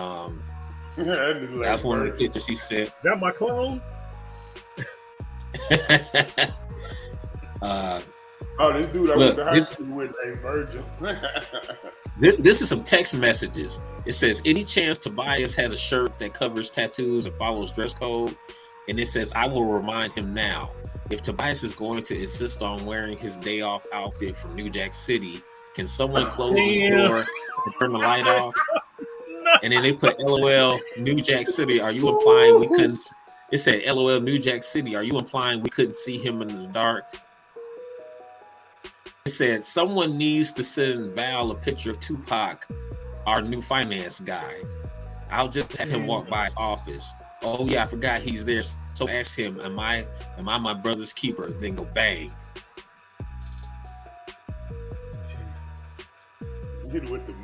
that's one of the pictures he sent. That my clone? This dude I went to high school with named Virgil. This is some text messages. It says, any chance Tobias has a shirt that covers tattoos and follows dress code? And it says, I will remind him now. If Tobias is going to insist on wearing his day off outfit from New Jack City, can someone close his door and turn the light off? And then they put LOL New Jack City. Are you implying we couldn't? It said LOL New Jack City. Are you implying we couldn't see him in the dark? It said someone needs to send Val a picture of Tupac, our new finance guy. I'll just have him walk by his office. Oh yeah, I forgot he's there. So ask him, am I my brother's keeper? Then go bang.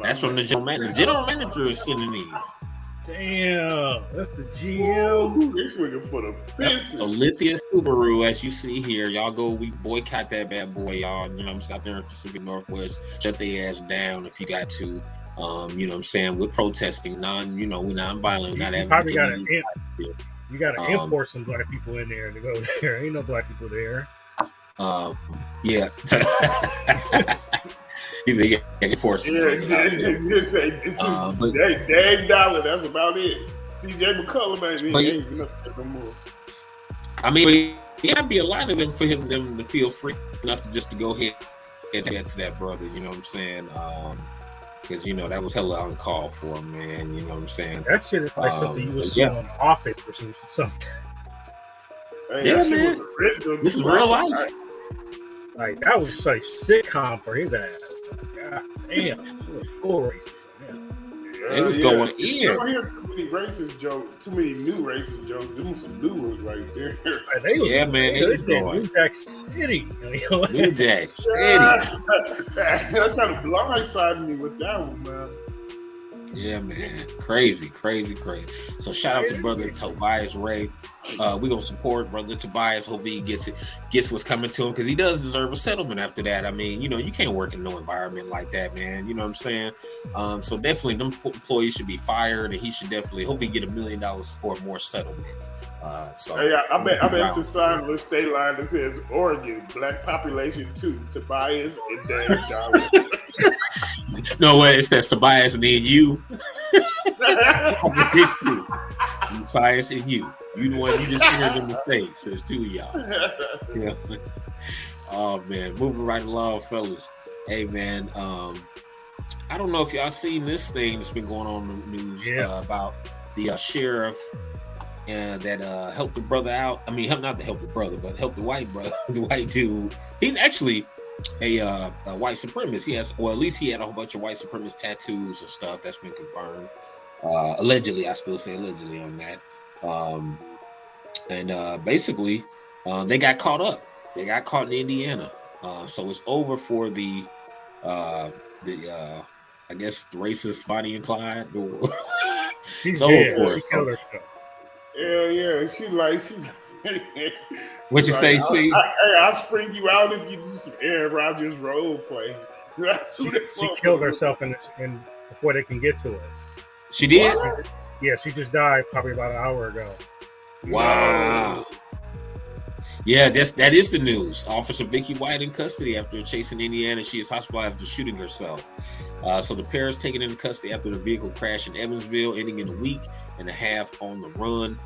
That's from the general manager. The general manager is sending these. Damn, that's the GM. This nigga put a fence. So Lithia Subaru, as you see here, y'all go. We boycott that bad boy, y'all. I'm out there in the Pacific Northwest. Shut their ass down if you got to. You know what I'm saying? We're protesting. We're non-violent. You gotta import some black people in there to go there. Ain't no black people there. Yeah. He's a import some. But Dave Dollar, that's about it. CJ McCullum ain't no more. I mean, it might be a lot of them for them to feel free enough to just to go ahead and get to that brother. You know what I'm saying? Because that was hella uncalled for, man. You know what I'm saying? That shit is like something you would see on the office or something. Yeah, man. This is real life. Like that was like sitcom for his ass. God damn, it was full racist. It was going in. You don't hear too many racist jokes, too many new racist jokes. Doing some new ones right there. It was going. New Jack City. New Jack City. That kind of blindsided me with that one, man. Yeah, man. Crazy. So shout out to brother Tobias Ray. We gonna support brother Tobias. Hope he gets what's coming to him, because he does deserve a settlement after that. I mean, you can't work in no environment like that, man. You know what I'm saying? So definitely them employees should be fired, and he should definitely hopefully get $1 million or more settlement. I bet it's a sign on the state line that says Oregon, black population 2, Tobias and Dave Dollar. No way, it says Tobias and then you. Tobias and you. You the one you just entered in the States. So there's two of y'all. Oh man, moving right along, fellas. Hey man, I don't know if y'all seen this thing that's been going on in the news about the sheriff that helped the brother out. I mean, not to help the brother, but help the white brother, the white dude. He's actually a white supremacist. He has, or at least he had a whole bunch of white supremacist tattoos and stuff. That's been confirmed. Allegedly, I still say allegedly on that. Basically, they got caught up. They got caught in Indiana. So it's over for the I guess the racist Bonnie and Clyde. It's over for it. Yeah. She What you say, see? I'll spring you out if you do some Aaron Rodgers role play. She killed herself in before they can get to her. She did? Yeah, she just died probably about an hour ago. Wow. Yeah, that is the news. Officer Vicky White in custody after a chase in Indiana. She is hospitalized after shooting herself. So the pair is taken into custody after the vehicle crashed in Evansville, ending in a week and a half on the run.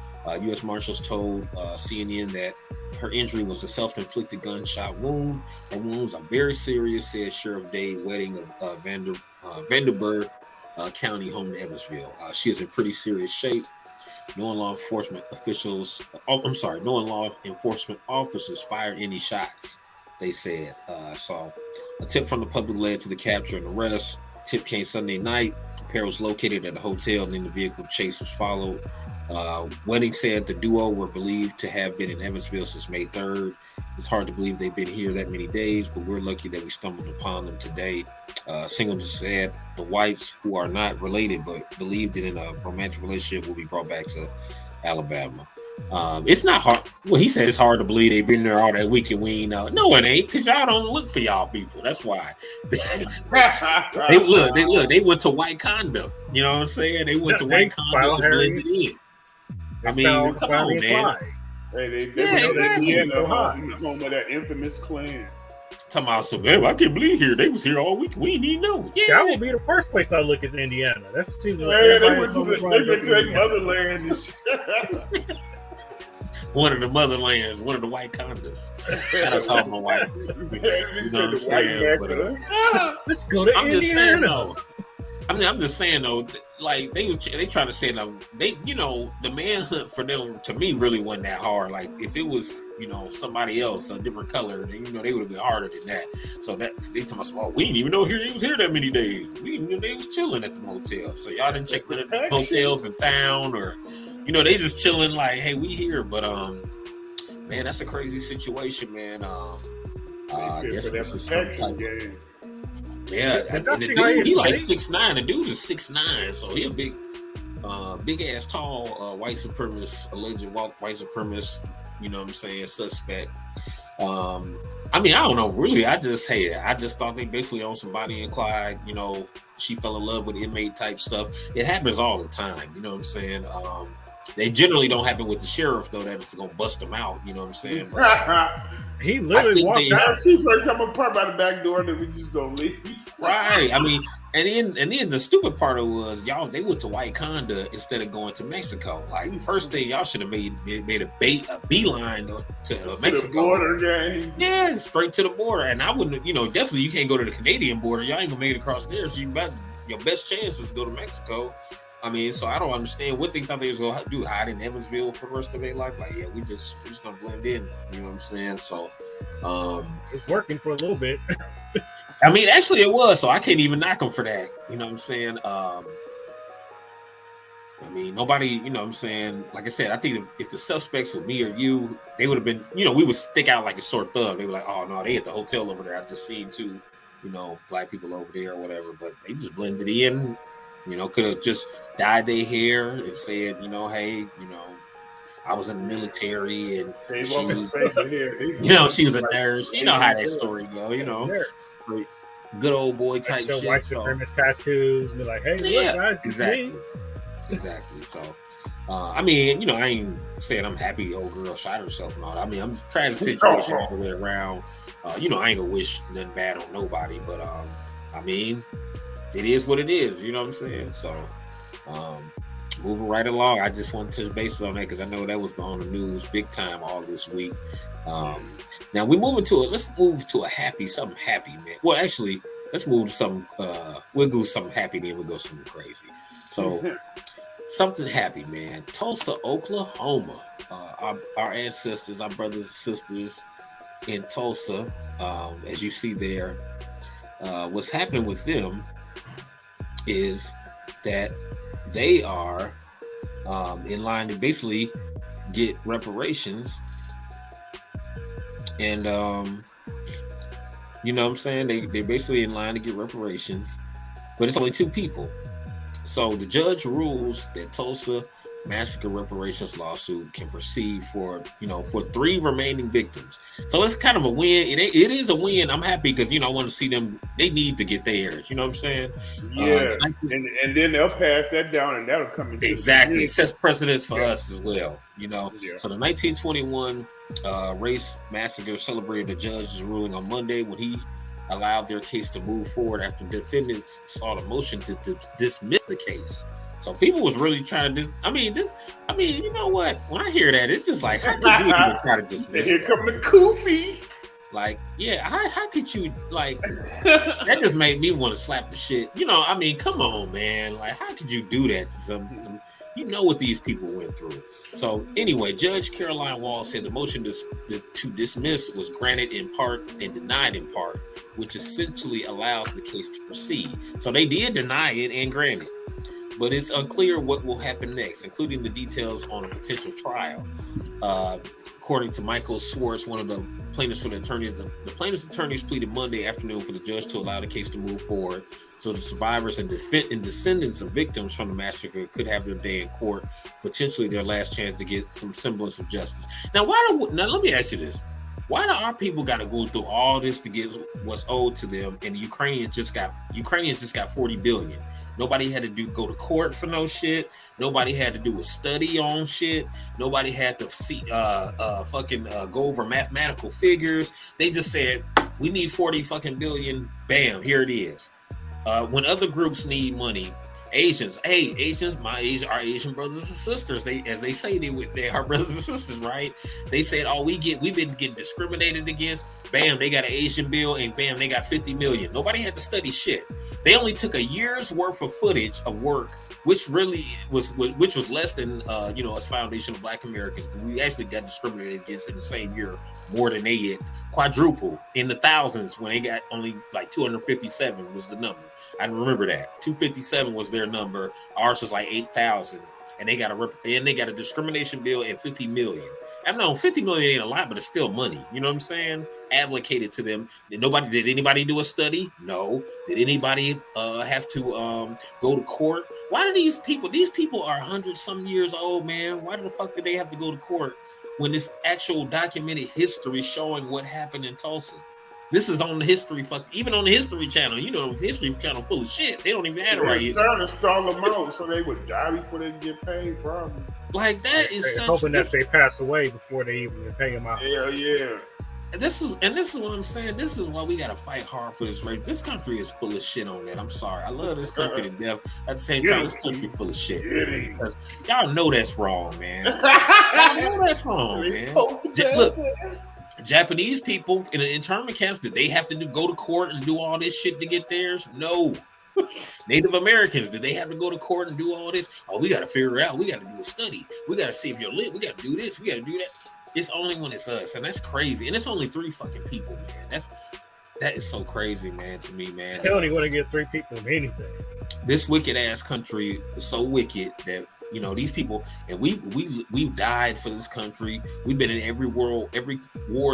U.S. Marshals told CNN that her injury was a self-inflicted gunshot wound. Her wounds are very serious, said Sheriff Dave Wedding of Vanderburgh County, home to Evansville. She is in pretty serious shape. No law enforcement officers fired any shots, they said. So a tip from the public led to the capture and arrest. Tip came Sunday night. The pair was located at a hotel and then the vehicle chase was followed. Wedding said the duo were believed to have been in Evansville since May 3rd. It's hard to believe they've been here that many days, but we're lucky that we stumbled upon them today. Singleton said the Whites, who are not related but believed in a romantic relationship, will be brought back to Alabama. It's not hard. Well, he said it's hard to believe they've been there all that week and we ain't know. No, it ain't, because y'all don't look for y'all people. That's why. They went to Wakanda. You know what I'm saying? They went to Wakanda and blended in. I mean, come on, man. Hey, exactly. Home of that infamous clan. Talking about some, man, I can't believe here. They was here all week. We didn't even know. Yeah. That would be the first place I look is Indiana. That's too. They went to their motherland and shit. One of the motherlands, one of the white condas. Shout out to all my white. You know what I'm saying? But, let's go to Indiana. Just saying, though. I'm just saying though, like they trying to say that the manhunt for them to me really wasn't that hard. Like if it was somebody else, a different color, then they would have been harder than that. So that they told us, well, we didn't even know they was here that many days. We didn't know they was chilling at the motel. So y'all didn't check the motels in town, or they just chilling like, hey, we here. But man, that's a crazy situation, man. I guess this is some type of. Yeah, and the dude, he like 6'9". The dude is 6'9", so he a big ass, tall, white supremacist, alleged white supremacist. You know what I'm saying? Suspect. I mean, I don't know. Really, I just thought they basically owned somebody in Clyde. She fell in love with inmate type stuff. It happens all the time. You know what I'm saying? They generally don't happen with the sheriff though. That it's gonna bust them out. You know what I'm saying? But, he literally walked out. She's like, I'm gonna park by the back door, and then we just gonna leave. Right. I mean, and then the stupid part of it was they went to Wakanda instead of going to Mexico. Like the first thing y'all should have made a beeline to Mexico. The border game. Yeah, straight to the border. And I wouldn't, definitely you can't go to the Canadian border. Y'all ain't gonna make it across there. So your best chance is to go to Mexico. I mean, so I don't understand what they thought they was gonna do, hide in Evansville for the rest of their life. Like, yeah, we're just gonna blend in. You know what I'm saying? So, it's working for a little bit. I mean, actually, it was. So I can't even knock them for that. You know what I'm saying? I mean, nobody. You know what I'm saying? Like I said, I think if the suspects were me or you, they would have been. We would stick out like a sore thumb. They were like, "Oh no, they at the hotel over there. I just seen two, black people over there or whatever." But they just blended in. Could have just dyed their hair and said, hey, I was in the military and she was a nurse. You know how that story go, good old boy type shit. White supremacist tattoos, be like, hey, look, guys, exactly. So, I mean, I ain't saying I'm happy the old girl shot herself and all that. I mean, I'm trying to situation all the way around. I ain't gonna wish nothing bad on nobody, but I mean, it is what it is, you know what I'm saying? So, moving right along, I just want to touch bases on that because I know that was on the news big time all this week. Now we're moving to it. Let's move to something happy, man. Well, actually, let's move to something. We'll go something happy, then we'll go something crazy. So, something happy, man. Tulsa, Oklahoma. Our ancestors, our brothers and sisters in Tulsa, as you see there, what's happening with them is that they are in line to basically get reparations, and you know what I'm saying, they're basically in line to get reparations, but it's only two people. So the judge rules that Tulsa massacre reparations lawsuit can proceed for 3 remaining victims. So it's kind of a win. It is a win. I'm happy because I want to see them. They need to get theirs. You know what I'm saying? Yeah, and then they'll pass that down, and that'll come into exactly. It sets precedence for us as well. Yeah. So the 1921 race massacre celebrated the judge's ruling on Monday when he allowed their case to move forward after defendants sought a motion to dismiss the case. So people was really trying to you know what? When I hear that, it's just like, how could you even try to dismiss Here come the Koofy. Like, yeah, how could you, like, that just made me want to slap the shit. Come on, man. Like, how could you do that to some what these people went through. So anyway, Judge Caroline Wall said the motion to dismiss was granted in part and denied in part, which essentially allows the case to proceed. So they did deny it and grant it. But it's unclear what will happen next, including the details on a potential trial. According to Michael Swartz, one of the plaintiffs for the attorneys, the plaintiff's attorneys pleaded Monday afternoon for the judge to allow the case to move forward so the survivors and descendants of victims from the massacre could have their day in court, potentially their last chance to get some semblance of justice. Now, let me ask you this. Why do our people got to go through all this to get what's owed to them, and the Ukrainians just got $40 billion? Nobody had to go to court for no shit. Nobody had to do a study on shit. Nobody had to see go over mathematical figures. They just said, we need 40 fucking billion. Bam, here it is. When other groups need money, our Asian brothers and sisters, they are brothers and sisters, right? They said, we've been getting discriminated against. Bam, they got an Asian bill, and bam, they got 50 million. Nobody had to study shit. They only took a year's worth of footage of work, which was less than us foundation of Black Americans. We actually got discriminated against in the same year more than they did, quadruple in the thousands when they got only like 257 was the number. I remember that 257 was their number. Ours was like 8,000, and they got a discrimination bill and 50 million. I know 50 million ain't a lot, but it's still money. You know what I'm saying? Allocated to them. Did anybody do a study? No. Did anybody have to go to court? Why do these people are 100 some years old, man? Why the fuck did they have to go to court when this actual documented history showing what happened in Tulsa? This is on the history, even on the History Channel. The History Channel full of shit. They don't even have it right here. They're trying to stall them out so they would die before they get paid, probably. Like, that is such... hoping that they pass away before they even pay them out. Hell yeah. This is what I'm saying. This is why we gotta fight hard for this race. This country is full of shit on that. I'm sorry. I love this country to death. At the same time, this country full of shit, man. Because y'all know that's wrong, man. Y'all know that's wrong, man. Look, Japanese people in the internment camps, did they have to go to court and do all this shit to get theirs? No. Native Americans, did they have to go to court and do all this? We got to figure it out. We got to do a study. We got to see if you're lit. We got to do this. We got to do that. It's only when it's us, and that's crazy. And it's only 3 fucking people, man. That is so crazy, man, to me, man. They only want to get 3 people in anything. This wicked ass country is so wicked that these people, and we've died for this country. We've been in every war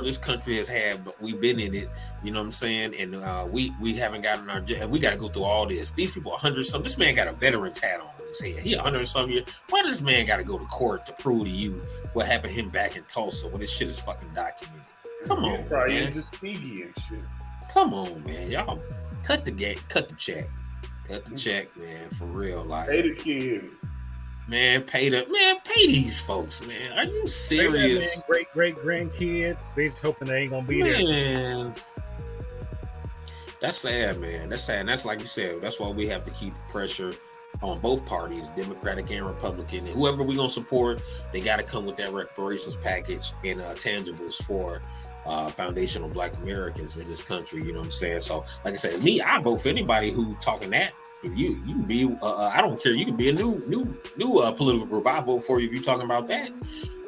this country has had, but we've been in it. You know what I'm saying? And we haven't gotten our, and we got to go through all this. These people 100 some. This man got a veteran's hat on his head. He 100 some years. Why does this man got to go to court to prove to you what happened to him back in Tulsa when this shit is fucking documented? Come on, man. And shit. Come on, man. Y'all cut the check, man, for real. Like, pay the kid. Man, pay these folks, man. Are you serious? Great grandkids. They just hoping they ain't gonna be there. Man, that's sad, man. That's sad. And that's like you said. That's why we have to keep the pressure on both parties, Democratic and Republican. And whoever we're gonna support, they got to come with that reparations package and tangibles for foundational Black Americans in this country. You know what I'm saying? So, like I said, I vote for anybody who talking that. If you can be, I don't care. You can be a new political group. I vote for you if you're talking about that,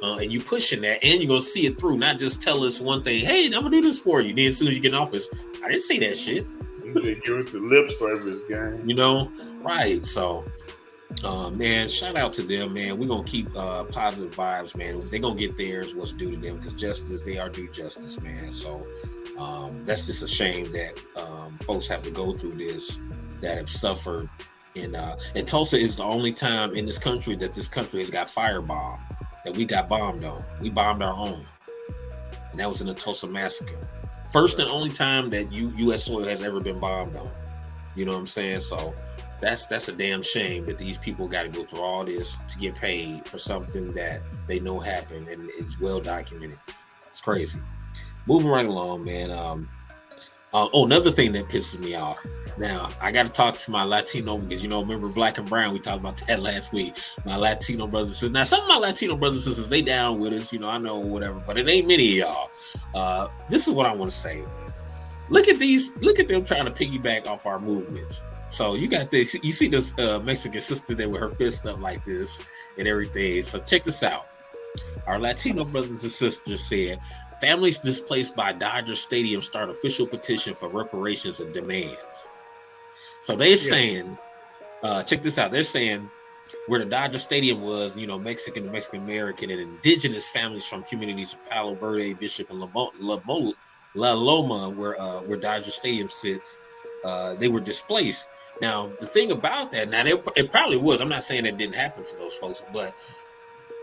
and you pushing that, and you're gonna see it through. Not just tell us one thing. Hey, I'm gonna do this for you. Then as soon as you get in office, I didn't say that shit. They give it the lip service, gang. Right? So, man, shout out to them, man. We're gonna keep positive vibes, man. They're gonna get theirs, what's due to them, because justice, they are due justice, man. So, that's just a shame that folks have to go through this, that have suffered And Tulsa is the only time in this country that this country has got firebombed, that we got bombed on. We bombed our own, and that was in the Tulsa massacre. First and only time that U.S. soil has ever been bombed on. You know what I'm saying? So that's a damn shame that these people got to go through all this to get paid for something that they know happened and it's well documented. It's crazy. Moving right along, man. Another thing that pisses me off. Now, I got to talk to my Latino because, remember Black and Brown? We talked about that last week. My Latino brothers and sisters. Now, some of my Latino brothers and sisters, they down with us, I know, whatever, but it ain't many of y'all. This is what I want to say. Look at them trying to piggyback off our movements. So you got this, you see this Mexican sister there with her fist up like this and everything. So check this out. Our Latino brothers and sisters said, families displaced by Dodger Stadium start official petition for reparations and demands. So they're saying, check this out. They're saying where the Dodger Stadium was, Mexican American and indigenous families from communities of Palo Verde, Bishop, and La Loma, where Dodger Stadium sits, they were displaced. Now, the thing about that, it probably was. I'm not saying it didn't happen to those folks, but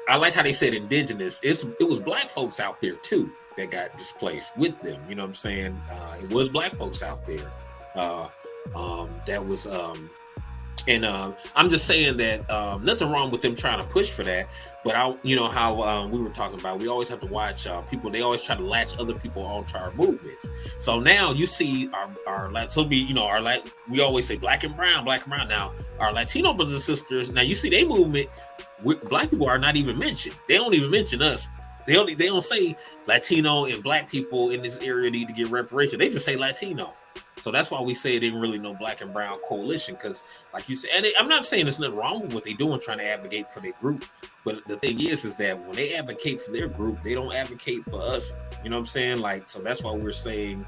I like how they said indigenous. It was black folks out there too that got displaced with them. You know what I'm saying? It was black folks out there. That was I'm just saying that nothing wrong with them trying to push for that, but how we were talking about, we always have to watch people. They always try to latch other people onto our movements. So now you see we always say black and brown. Now our Latino brothers and sisters, now you see their movement. Black people are not even mentioned. They don't even mention us. They don't say Latino and black people in this area need to get reparation. They just say Latino. So that's why we say it ain't really no black and brown coalition, because like you said, and I'm not saying there's nothing wrong with what they're doing, trying to advocate for their group, but the thing is that when they advocate for their group, they don't advocate for us. You know what I'm saying? Like, so that's why we're saying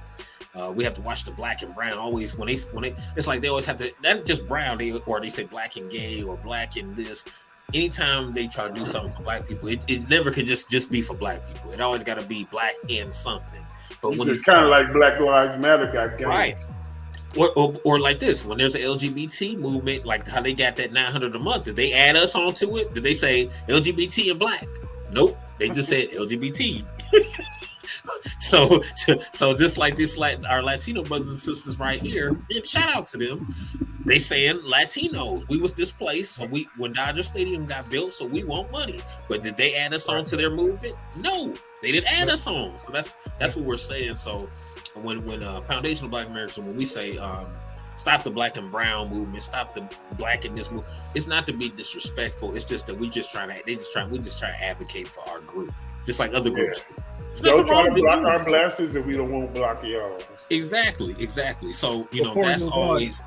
we have to watch the black and brown always when they it's like they always have to, not just brown, they say black and gay or black and this. Anytime they try to do something for black people, it never could just be for black people. It always got to be black and something. But when it's kind of like Black Lives Matter got games. Right. Or like this, when there's an LGBT movement, like how they got that $900 a month, did they add us onto it? Did they say LGBT and black? Nope. They just said LGBT. So just like this, like our Latino brothers and sisters right here, shout out to them. They saying Latinos, we was displaced, so when Dodger Stadium got built, so we want money. But did they add us on to their movement? No, they didn't add us on. So that's what we're saying. So when Foundational Black Americans, when we say stop the black and brown movement, stop the black in this movement, it's not to be disrespectful. It's just that we just try to advocate for our group, just like other groups. Don't try to block our blessings, and we don't want to block y'all. Exactly. So that's always.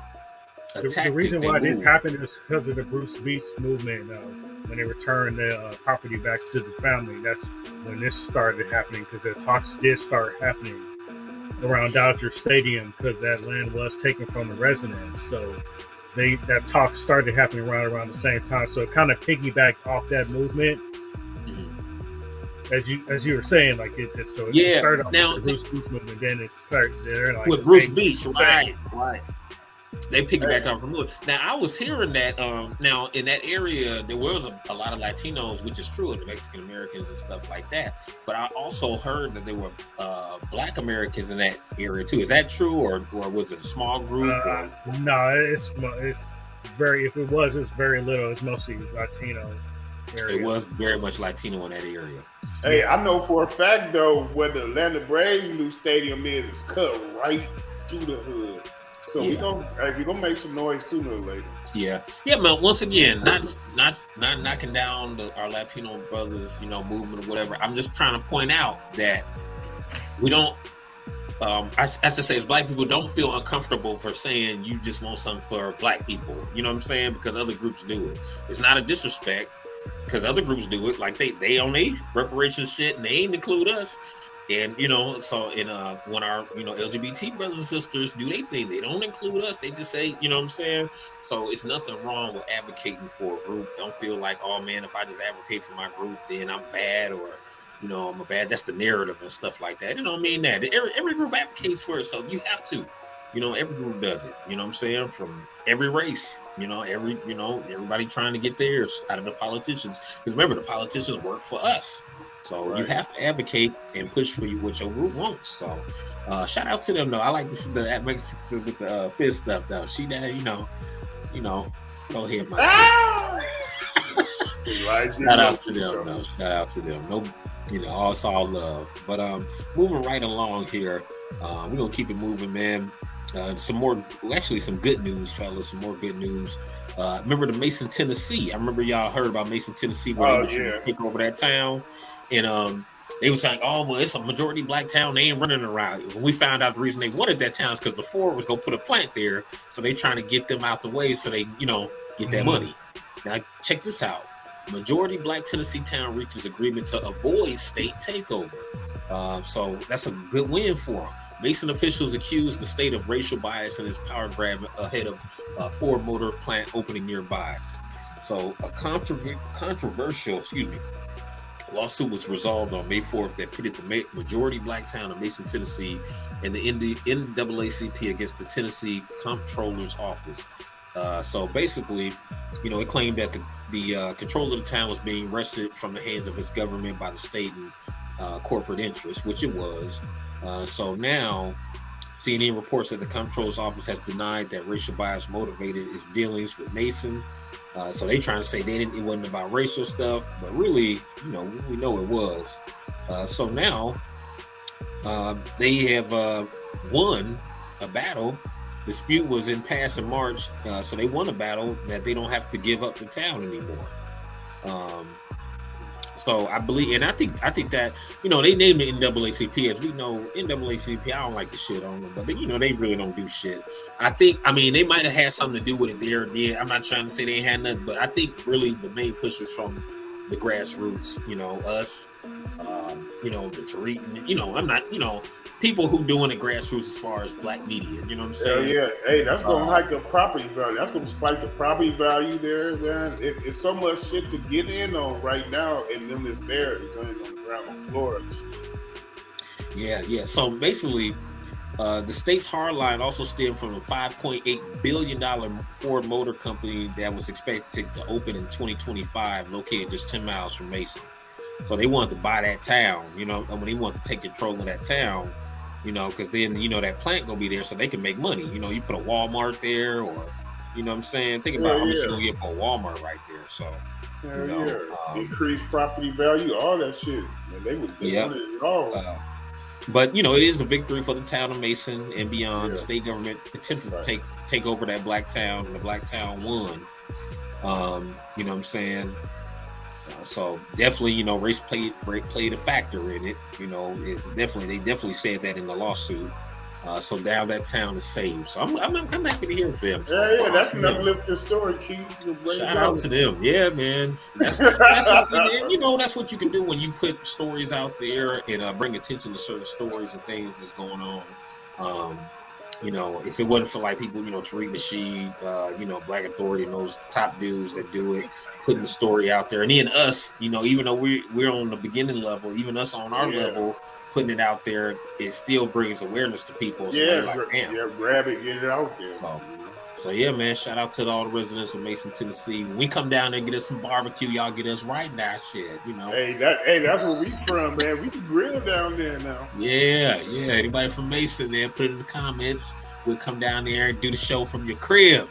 The reason why this happened is because of the Bruce Beach movement. When they returned the property back to the family, that's when this started happening, because the talks did start happening around Dodger Stadium because that land was taken from the residents. So that talk started happening around the same time. So it kind of piggybacked off that movement. As you were saying, like it started off with the Bruce Beach movement, then it started there like with Bruce Beach, right. They piggyback off from it. Now I was hearing that now in that area there was a lot of Latinos, which is true, and the Mexican Americans and stuff like that. But I also heard that there were Black Americans in that area too. Is that true, or was it a small group? No, it's very. If it was, it's very little. It's mostly Latino area. It was very much Latino in that area. Hey, I know for a fact though where the Atlanta Braves new stadium is cut right through the hood. So we're gonna make some noise sooner or later. Yeah, man. Once again, not knocking down our Latino brothers, movement or whatever. I'm just trying to point out that we don't. I should say, as Black people, don't feel uncomfortable for saying you just want something for Black people. You know what I'm saying? Because other groups do it. It's not a disrespect, because other groups do it. Like they own their reparations shit, and they ain't include us. And when our LGBT brothers and sisters do their thing, they don't include us. They just say, you know what I'm saying? So it's nothing wrong with advocating for a group. Don't feel like, oh man, if I just advocate for my group, then I'm bad, or I'm a bad. That's the narrative and stuff like that. You know what I mean? That every group advocates for it, so you have to. every group does it. You know what I'm saying? From every race, everybody trying to get theirs out of the politicians. Because remember, the politicians work for us. So you have to advocate and push for what your group wants. So shout out to them though. I like to see that makes with the fist stuff though. She that go ahead, my sister. Shout out to them though. Shout out to them. No, it's all love. But moving right along here, we're gonna keep it moving, man. Some good news, fellas. Some more good news. Remember the Mason, Tennessee? I remember y'all heard about Mason, Tennessee, where they were trying to take over that town, and they was like, "Oh, well, it's a majority black town. They ain't running around." When we found out the reason they wanted that town is because the Ford was gonna put a plant there, so they trying to get them out the way so they, get that money. Now check this out. Majority black Tennessee town reaches agreement to avoid state takeover. So that's a good win for them. Mason officials accused the state of racial bias in its power grab ahead of Ford Motor plant opening nearby. So a controversial, lawsuit was resolved on May 4th that pitted the majority black town of Mason, Tennessee, and the NAACP against the Tennessee Comptroller's Office. So basically, it claimed that the control of the town was being wrested from the hands of its government by the state and corporate interests, which it was. So now, CNN reports that the Comptroller's Office has denied that racial bias motivated its dealings with Mason. So they trying to say it wasn't about racial stuff, but really, we know it was. So now, they have won a battle. Dispute was in past in March, so they won a battle that they don't have to give up the town anymore. So I believe, and I think that they named it NAACP. As we know, NAACP. I don't like to shit on them, but they really don't do shit. They might have had something to do with it there. I'm not trying to say they ain't had nothing, but I think really the main push was from the grassroots. Us, the Tariq. I'm not. People who doing the grassroots as far as black media, you know what I'm saying? Yeah. Hey, that's gonna hike up property value. That's gonna spike the property value there, man. It's so much shit to get in on right now, and then it's there. It's only on the ground floor. Yeah. So basically, the state's hardline also stemmed from a $5.8 billion Ford Motor Company that was expected to open in 2025, located just 10 miles from Mason. So they wanted to buy that town, when they wanted to take control of that town. Because then, that plant gonna be there so they can make money. You put a Walmart there or, what I'm saying? Think about how much you're gonna get for a Walmart right there. So, increased property value, all that shit. Man, they wanted it all. But, it is a victory for the town of Mason and beyond. The state government attempted to take over that black town, and the black town won. You know what I'm saying? So definitely, race played a factor in it. They definitely said that in the lawsuit. So now that town is saved. So I'm happy to hear from them. So, that's an uplifting story, Keith. Shout out to them. Yeah, man. That's what you can do when you put stories out there and bring attention to certain stories and things that's going on. If it wasn't for people, Tariq Nasheed, Black Authority and those top dudes that do it, putting the story out there, and then us, even though we're on the beginning level, even us on our level, putting it out there, it still brings awareness to people. So grab it, get it out there. So yeah, man, shout out to all the residents of Mason, Tennessee. When we come down there and get us some barbecue, y'all get us right now, shit, Hey, that's where we from, man. We can grill down there now. Yeah. Anybody from Mason, man, put it in the comments. We'll come down there and do the show from your crib.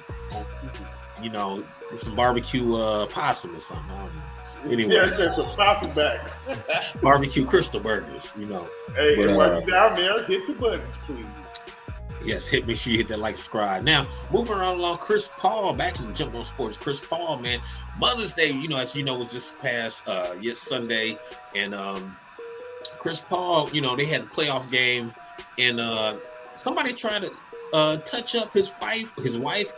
Get some barbecue possum or something. I don't know. Anyway, there's some possum bags. Barbecue crystal burgers, Hey, while you down there, hit the buttons, please. Yes, make sure you hit that like, subscribe. Now, moving right along, Chris Paul, back to the Jump on Sports. Chris Paul, man, Mother's Day, as you know, was just past Sunday, and Chris Paul, they had a playoff game, and somebody tried to touch up his wife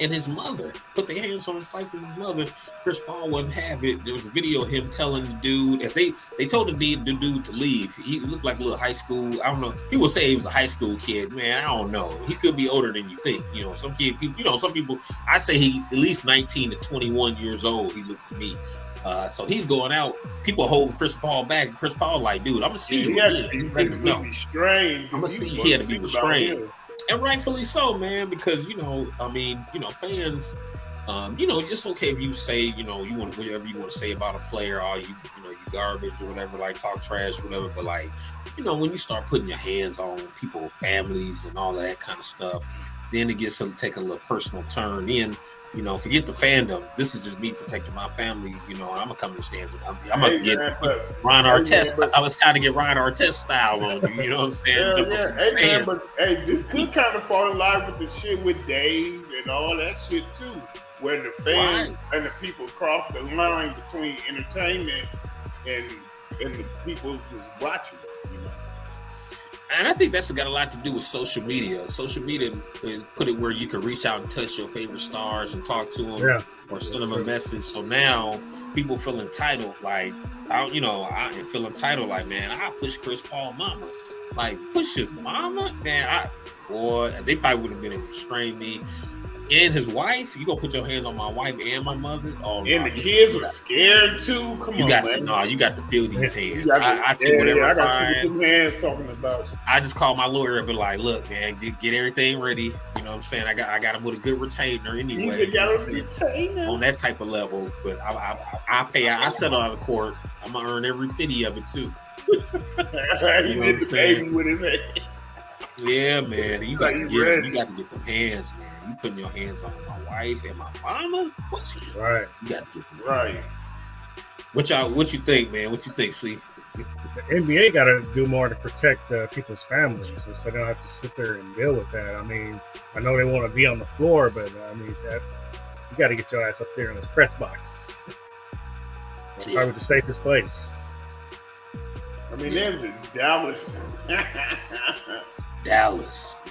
and his mother, put their hands on his wife and his mother. Chris Paul wouldn't have it. There was a video of him telling the dude, as they told the dude to leave. He looked like a little high school. I don't know. People say he was a high school kid. Man, I don't know. He could be older than you think. Some people, I say he at least 19 to 21 years old. He looked to me. So he's going out. People holding Chris Paul back. Chris Paul like, dude, I'm gonna see you again. I'm gonna see. He had to be restrained. And rightfully so, man, because fans, it's okay if you say, you want whatever you want to say about a player, or you garbage or whatever, like talk trash, or whatever. But like, when you start putting your hands on people's families and all of that kind of stuff, then it gets to take a little personal turn. Then, forget the fandom. This is just me protecting my family. I'm gonna come to the stands. I'm about to get Ron Artest. I was trying to get Ron Artest style on you. You know what I'm saying? This could kind of fall in line with the shit with Dave and all that shit too, where the fans and the people cross the line between entertainment and the people just watching. And I think that's got a lot to do with social media. Social media put it where you can reach out and touch your favorite stars and talk to them or send them a message. So now people feel entitled. Like, I feel entitled. Like, man, I push Chris Paul mama. Like, push his mama? Man, they probably wouldn't have been able to restrain me. And his wife, you gonna put your hands on my wife and my mother? Oh, and the kids were scared too. Come on, man. You got to feel these hands. I take whatever I got some hands talking about. I just call my lawyer and be like, look, man, get everything ready. You know what I'm saying? I got him with a good retainer anyway. You got a retainer on that type of level. But I pay. I settle out of court. I'm gonna earn every penny of it too. You know what I'm saying? With his hands. Yeah, man. You got to get them hands, man. You putting your hands on my wife and my mama? What? Right. You got to get them hands. What you think, man? What you think, C? The NBA got to do more to protect people's families, so they don't have to sit there and deal with that. I mean, I know they want to be on the floor, but you got to get your ass up there in those press boxes. It's probably the safest place. I mean, there's Dallas. Dallas,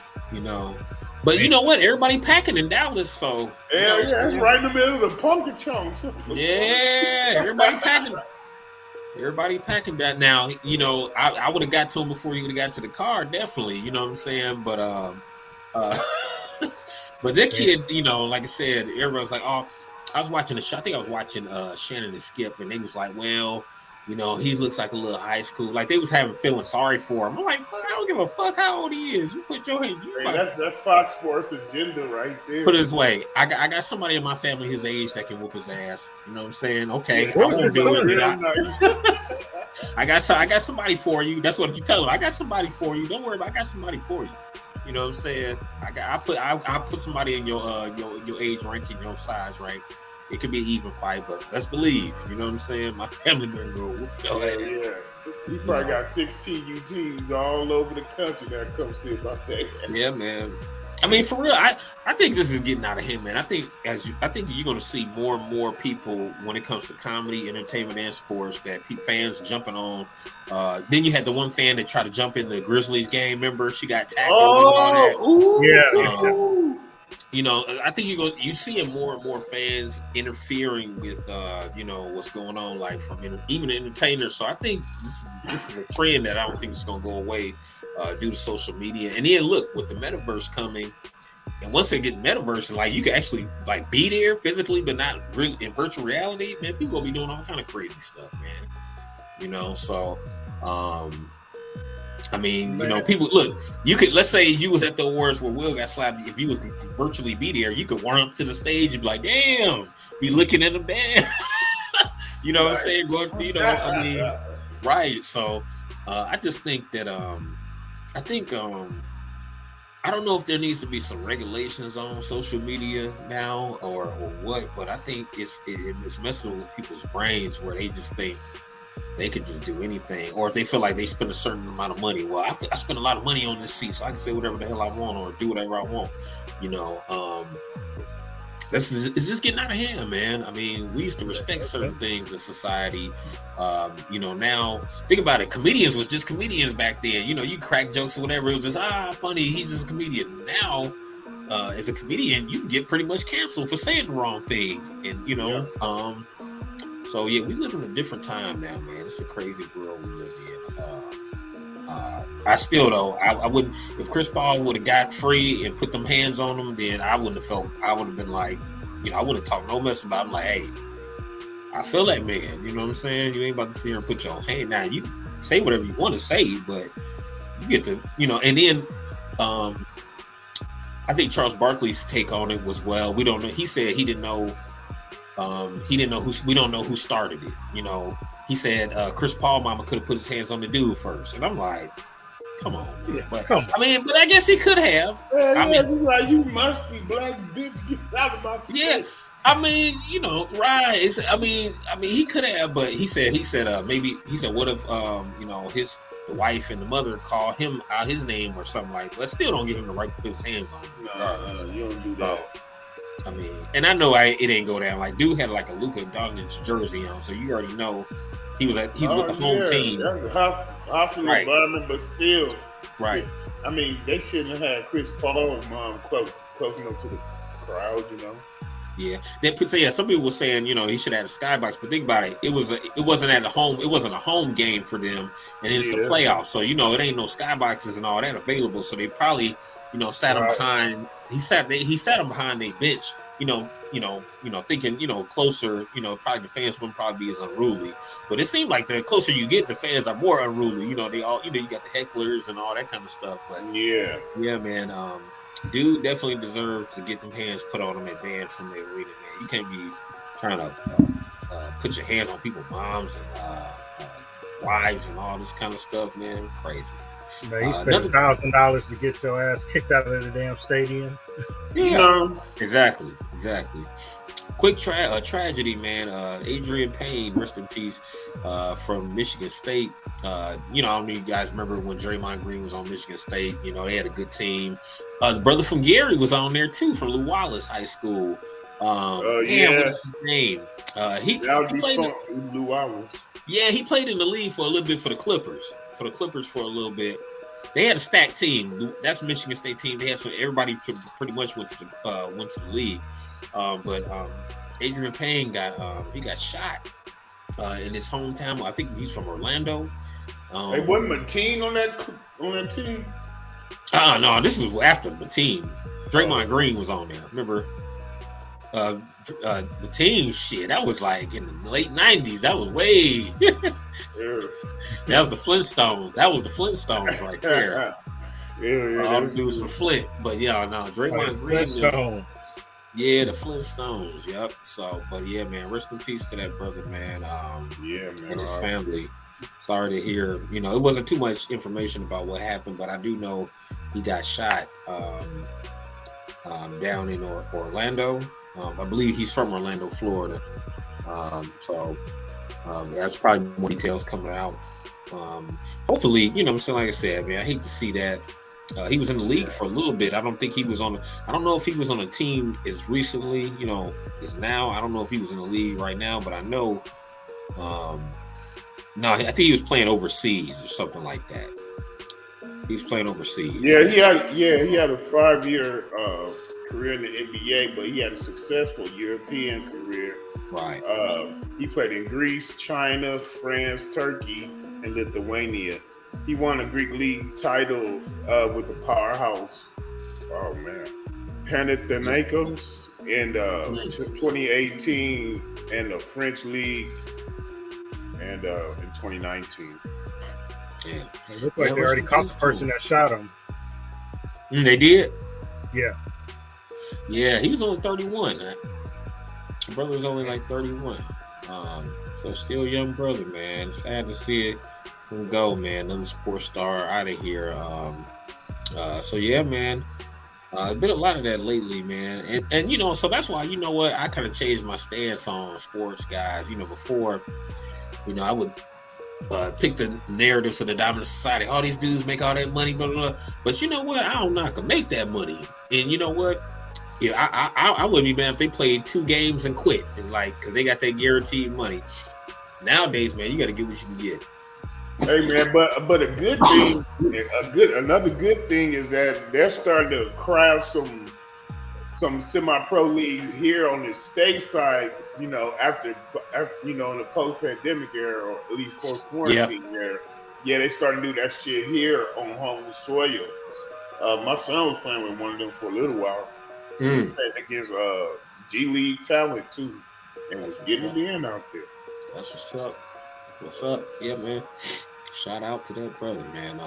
but you know what? Everybody packing in Dallas, so it's right in the middle of the pumpkin chunks. Yeah, everybody packing. Everybody packing that now. I would have got to him before he would have got to the car, definitely. You know what I'm saying? But but that kid, like I said, everyone's like, oh, I was watching the show. I think I was watching Shannon and Skip, and they was like, well, he looks like a little high school. Like they was feeling sorry for him. I'm like, I don't give a fuck how old he is. You put your hand. That's Fox Sports agenda right there. Put it this way, I got somebody in my family his age that can whoop his ass. You know what I'm saying? Okay, I won't do it. I got somebody for you. That's what you tell them. I got somebody for you. Don't worry about it. I got somebody for you. You know what I'm saying? I put somebody in your age rank and your size, right? It could be an even fight, but let's believe. You know what I'm saying? My family member go whoop your ass. Yeah. He probably got 16 teams all over the country that come see about that. Yeah, man. I mean, for real, I think this is getting out of hand, man. I think you're going to see more and more people when it comes to comedy, entertainment, and sports that fans jumping on. Then you had the one fan that tried to jump in the Grizzlies game. Remember, she got tackled and all that. Ooh, I think you see more and more fans interfering with what's going on, like from even entertainers. So I think this is a trend that I don't think is going to go away due to social media. And then look, with the metaverse coming, and once they get metaverse, and like you can actually like be there physically, but not really in virtual reality, man, people will be doing all kind of crazy stuff, man. So I mean, people look. You could, let's say you was at the awards where Will got slapped. If you was to virtually be there, you could warm up to the stage and be like, "Damn!" Be looking at them, damn. You know what I'm saying? Right. So, I just think that I don't know if there needs to be some regulations on social media now or what, but I think it's messing with people's brains where they just think they could just do anything, or if they feel like they spend a certain amount of money. Well, I spend a lot of money on this seat, so I can say whatever the hell I want or do whatever I want. It's just getting out of hand, man. I mean, we used to respect certain things in society. Now think about it. Comedians was just comedians back then. You crack jokes or whatever. It was just funny. He's just a comedian. Now, as a comedian, you can get pretty much canceled for saying the wrong thing, and So yeah, we live in a different time now, man. It's a crazy world we live in. I still though, I wouldn't. If Chris Paul would have got free and put them hands on him, then I wouldn't have felt. I would have been like, I wouldn't have talked no mess about him. Like, hey, I feel that man. You know what I'm saying? You ain't about to sit here and put your hand. Now you say whatever you want to say, but you get to, and then I think Charles Barkley's take on it was, well, we don't know. He said he didn't know. We don't know who started it. You know, he said Chris Paul mama could have put his hands on the dude first, and I'm like, come on, man. But Come on. I mean, but I guess he could have. I mean, he's like, you musty black bitch, get out of my face. Yeah. I mean, you know, right? I mean, he could have, but he said, maybe he said, what if, you know, the wife and the mother call him out his name or something like that. But still don't give him the right to put his hands on him. No, you don't do that. I mean, and I know it ain't go down. Like, dude had like a Luka Doncic jersey on, so you already know he's with the home team. That's a hostile environment, but still, right. I mean, they shouldn't have had Chris Paul and mom close enough to the crowd, you know. Yeah, some people were saying, you know, he should have had a skybox, but think about it. It wasn't a home game for them, and it's the playoffs. So, you know, it ain't no skyboxes and all that available. So they probably, you know, sat him behind. He sat him behind a bench, you know, thinking, you know, closer. You know, probably the fans wouldn't probably be as unruly. But it seemed like the closer you get, the fans are more unruly. You know, they all, you know, you got the hecklers and all that kind of stuff. But yeah, man. Dude definitely deserves to get them hands put on him and banned from the arena, man. You can't be trying to put your hands on people's moms and wives and all this kind of stuff, man. Crazy. Man, you spent $1,000 to get your ass kicked out of the damn stadium. Yeah, exactly. Quick tragedy, man. Adrian Payne, rest in peace, from Michigan State. You know, I don't know if you guys remember when Draymond Green was on Michigan State. You know, they had a good team. The brother from Gary was on there too, from Lew Wallace High School. What is his name? He played Lew Wallace. Yeah, he played in the league for a little bit for the Clippers. For a little bit. They had a stacked team. That's a Michigan State team. They had everybody pretty much went to the league. But Adrian Payne got shot in his hometown. I think he's from Orlando. Hey, wasn't Mateen on that team? No, this is after Mateen. Draymond Green was on there. Remember? Mateen shit. That was like in the late 90s. That was way. That was the Flintstones. Right there. All the dudes from Flint. But yeah, no, Draymond Green. Flintstones. Yeah, the Flintstones. Yep. So, but yeah, man, rest in peace to that brother, man. Man, and his family. Sorry to hear. You know, it wasn't too much information about what happened, but I do know he got shot down in Orlando. I believe he's from Orlando, Florida. So that's probably more details coming out. Hopefully, you know what I'm saying? Like I said, man, I hate to see that. He was in the league for a little bit. I don't think he was I don't know if he was on a team as recently, you know, as now. I don't know if he was in the league right now, but I know, I think he was playing overseas or something like that. He's playing overseas. Yeah, he had a 5-year career in the NBA, but he had a successful European career. Right. He played in Greece, China, France, Turkey, and Lithuania. He won a Greek league title with the powerhouse. Oh man, Panathinaikos in 2018, and the French league, and in 2019. Yeah, it looked like they already caught the person that shot him. They did. Yeah. Yeah, he was only 31. My brother was only like 31. So still a young brother, man. Sad to see it go, man. Another sports star out of here. So yeah, man. Been a lot of that lately, man. And you know, so that's why, you know what, I kind of changed my stance on sports, guys. You know, before, you know, I would pick the narratives of the dominant society. All these dudes make all that money, blah, blah, blah. But you know what? I don't knock them make that money. And you know what? Yeah, I wouldn't be mad if they played 2 games and quit, and like, because they got that guaranteed money. Nowadays, man, you got to get what you can get. Hey man, but a good thing, another good thing is that they're starting to craft some semi-pro leagues here on the state side. You know, after you know, in the post-pandemic era, or at least post-quarantine era. Yeah, they starting to do that shit here on home soil. My son was playing with one of them for a little while. Playing against G League talent too, and was getting it in out there. That's what's up. What's up? Yeah, man. Shout out to that brother, man.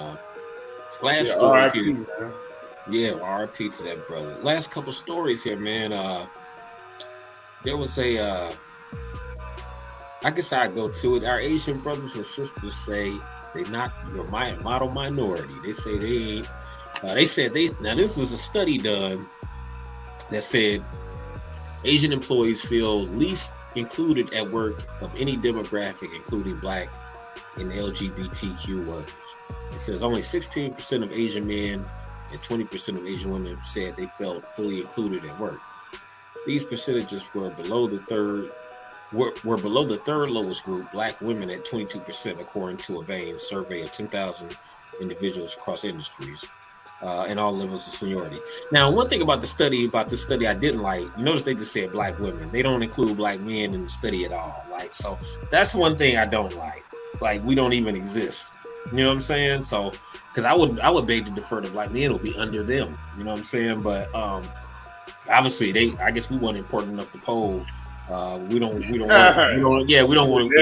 Last story here. Yeah, RP to that brother. Last couple stories here, man. There was I guess I go to it. Our Asian brothers and sisters say they not your model minority. They say they ain't. They said now this is a study done that said Asian employees feel least included at work of any demographic, including Black and LGBTQ workers. It says only 16% of Asian men and 20% of Asian women said they felt fully included at work. These percentages were below the third lowest group, Black women at 22%, according to a Bain survey of 10,000 individuals across industries and all levels of seniority. Now, one thing about this study I didn't like, you notice they just said Black women. They don't include Black men in the study at all. Like, so that's one thing I don't like. Like, we don't even exist. You know what I'm saying? So, because I would beg to defer to Black men will be under them. You know what I'm saying? But obviously, I guess we weren't important enough to poll. We don't want to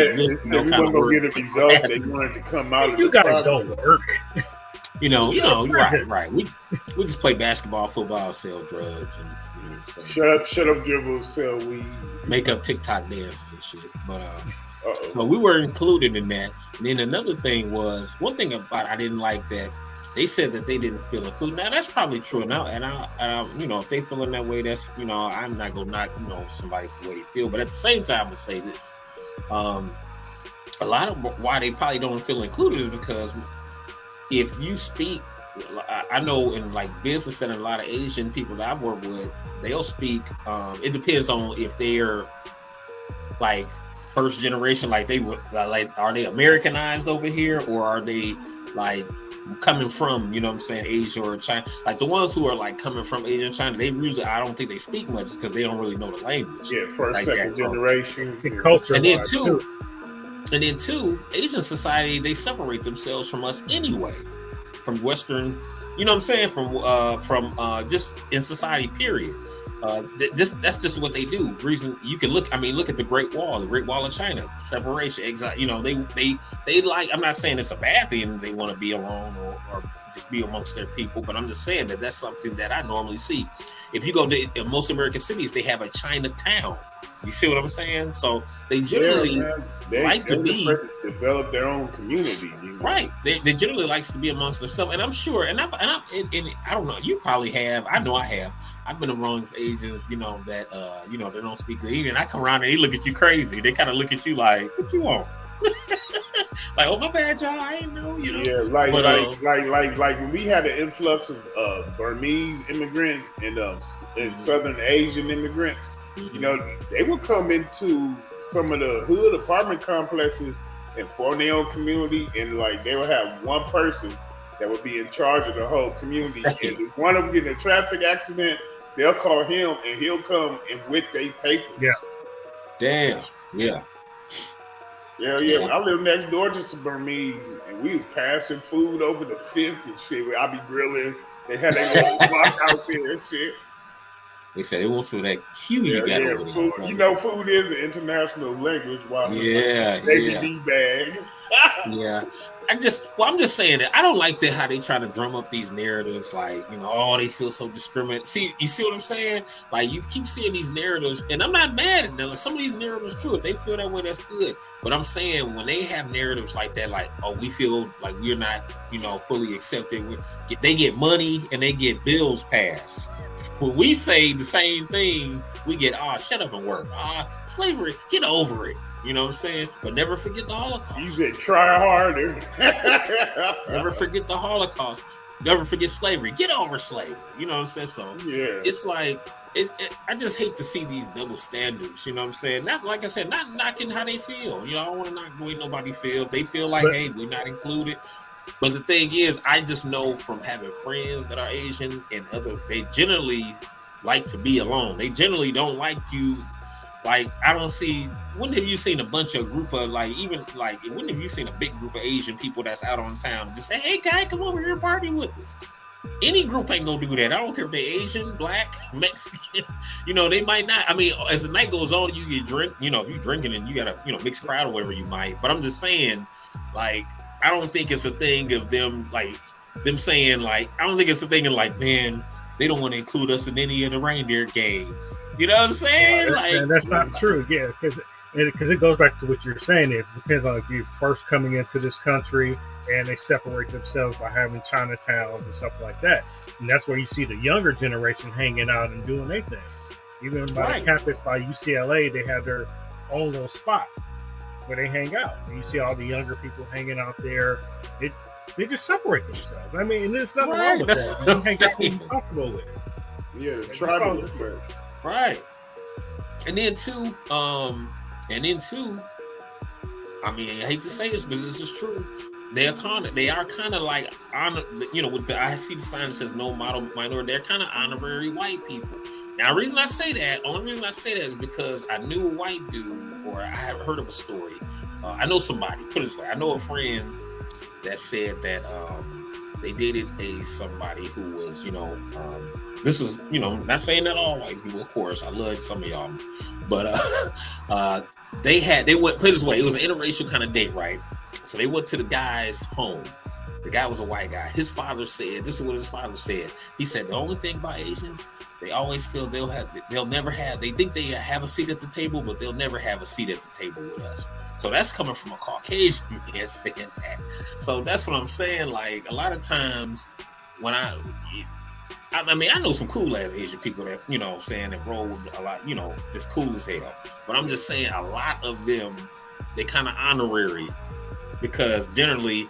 exist. We want to get a result. They wanted to come out. You guys don't work. You know, right. We just play basketball, football, sell drugs, and you know what I'm saying. Shut up, dribbles, sell weed, make up TikTok dances and shit. But so we were included in that. And then another thing was one thing about I didn't like that they said that they didn't feel included. Now that's probably true. Now, and I you know, if they feeling that way, that's I'm not gonna knock somebody for the way they feel. But at the same time, to say this, a lot of why they probably don't feel included is because if you speak, I know in like business and a lot of Asian people that I've worked with, they'll speak. It depends on if they're like first generation, like they were like, are they Americanized over here, or are they like coming from, Asia or China? Like the ones who are like coming from Asia and China, they usually, I don't think they speak much because they don't really know the language. Yeah, first, like second generation. Culture. And then two, Asian society, they separate themselves from us anyway, from Western, from just in society, period. That's just what they do. Reason you can look at the Great Wall of China, separation, they like, I'm not saying it's a bad thing they want to be alone or just be amongst their people, but I'm just saying that that's something that I normally see. If you go to most American cities, they have a Chinatown. You see what I'm saying? So they generally like to develop their own community. Right. They generally likes to be amongst themselves, and I'm sure, and I don't know. You probably have. I know I have. I've been amongst Asians, that they don't speak the English. And I come around and they look at you crazy. They kind of look at you like, "What you want?" Like, "Oh, my bad, y'all. I ain't know." Yeah, like when we had an influx of Burmese immigrants and Southern Asian immigrants. They would come into some of the hood apartment complexes and form their own community, and like they would have one person that would be in charge of the whole community. And if one of them get in a traffic accident, they'll call him and he'll come and with their papers. Yeah. Damn. Yeah. Yeah. I live next door to some Burmese, and we was passing food over the fence and shit. I be grilling. They had their little block out there and shit. They said they want some of that Q you got over there. Food, food is an international language. Baby bag. Yeah. I'm just saying that I don't like that how they try to drum up these narratives, like, they feel so discriminated. See, you see what I'm saying? Like, you keep seeing these narratives, and I'm not mad at them. Some of these narratives are true. If they feel that way, that's good. But I'm saying when they have narratives like that, like, oh, we feel like we're not, fully accepted. They get money and they get bills passed. When we say the same thing, we get, shut up and work. Slavery, get over it. You know what I'm saying? But never forget the Holocaust. You said try harder. Never forget the Holocaust. Never forget slavery. Get over slavery. You know what I'm saying? So it's like, I just hate to see these double standards. You know what I'm saying? Not, like I said, not knocking how they feel. I don't want to knock the way nobody feel. If they feel like, hey, we're not included. But the thing is, I just know from having friends that are Asian and they generally like to be alone. They generally don't like you. Like, I don't see, when have you seen a bunch of group of, when have you seen a big group of Asian people that's out on town and just say, hey, guy, come over here and party with us? Any group ain't gonna do that. I don't care if they're Asian, Black, Mexican, they might not. I mean, as the night goes on, you get drink, if you're drinking and you got a mixed crowd or whatever you might. But I'm just saying, like, I don't think it's a thing of them, like, them saying like, I don't think it's a thing of like, man, they don't want to include us in any of the reindeer games. You know what I'm saying? Like, that's not true. Yeah, because it goes back to what you're saying. It depends on if you're first coming into this country and they separate themselves by having Chinatowns and stuff like that. And that's where you see the younger generation hanging out and doing their thing. Even by the campus by UCLA, they have their own little spot where they hang out. And you see all the younger people hanging out there. They just separate themselves. I mean, and there's nothing wrong with that. You hang out who you're comfortable with. Yeah, the tribal. Right. And then too, I mean, I hate to say this, but this is true. They are kind of like with the I see the sign that says no model minority. They're kind of honorary white people. Now, only reason I say that is because I knew a white dude, or I have heard of a story. I know somebody. Put it this way, I know a friend that said that they dated somebody who was, this was, not saying that all white people, of course. I love some of y'all, but they went, put it this way, it was an interracial kind of date, right? So they went to the guy's home. The guy was a white guy. His father said, this is what his father said. He said, the only thing about Asians, they always feel they think they have a seat at the table, but they'll never have a seat at the table with us. So that's coming from a Caucasian man saying that. So that's what I'm saying. Like, a lot of times when I know some cool ass Asian people that, that roll with a lot, just cool as hell. But I'm just saying a lot of them, they kind of honorary because generally,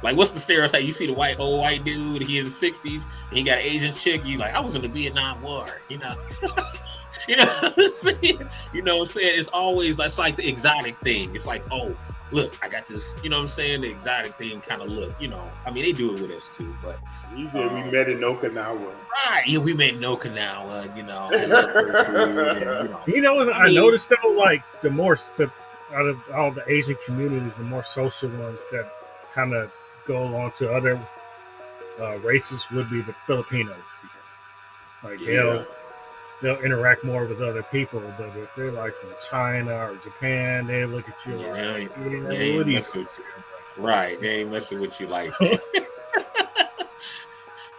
like, what's the stereotype? You see the old white dude, he in the 60s, and he got an Asian chick, you like, I was in the Vietnam War, You know what I'm saying? It's always, it's like the exotic thing. It's like, oh, look, I got this, the exotic thing kind of look, I mean, they do it with us too, but. You said we met in Okinawa. Right, yeah, we met in Okinawa, I noticed though, like, out of all the Asian communities, the more social ones that kind of go along to other races would be the Filipino people. Like, they'll interact more with other people, but if they're like from China or Japan, they look at you like, they ain't messing with you. Right, they ain't messing with you like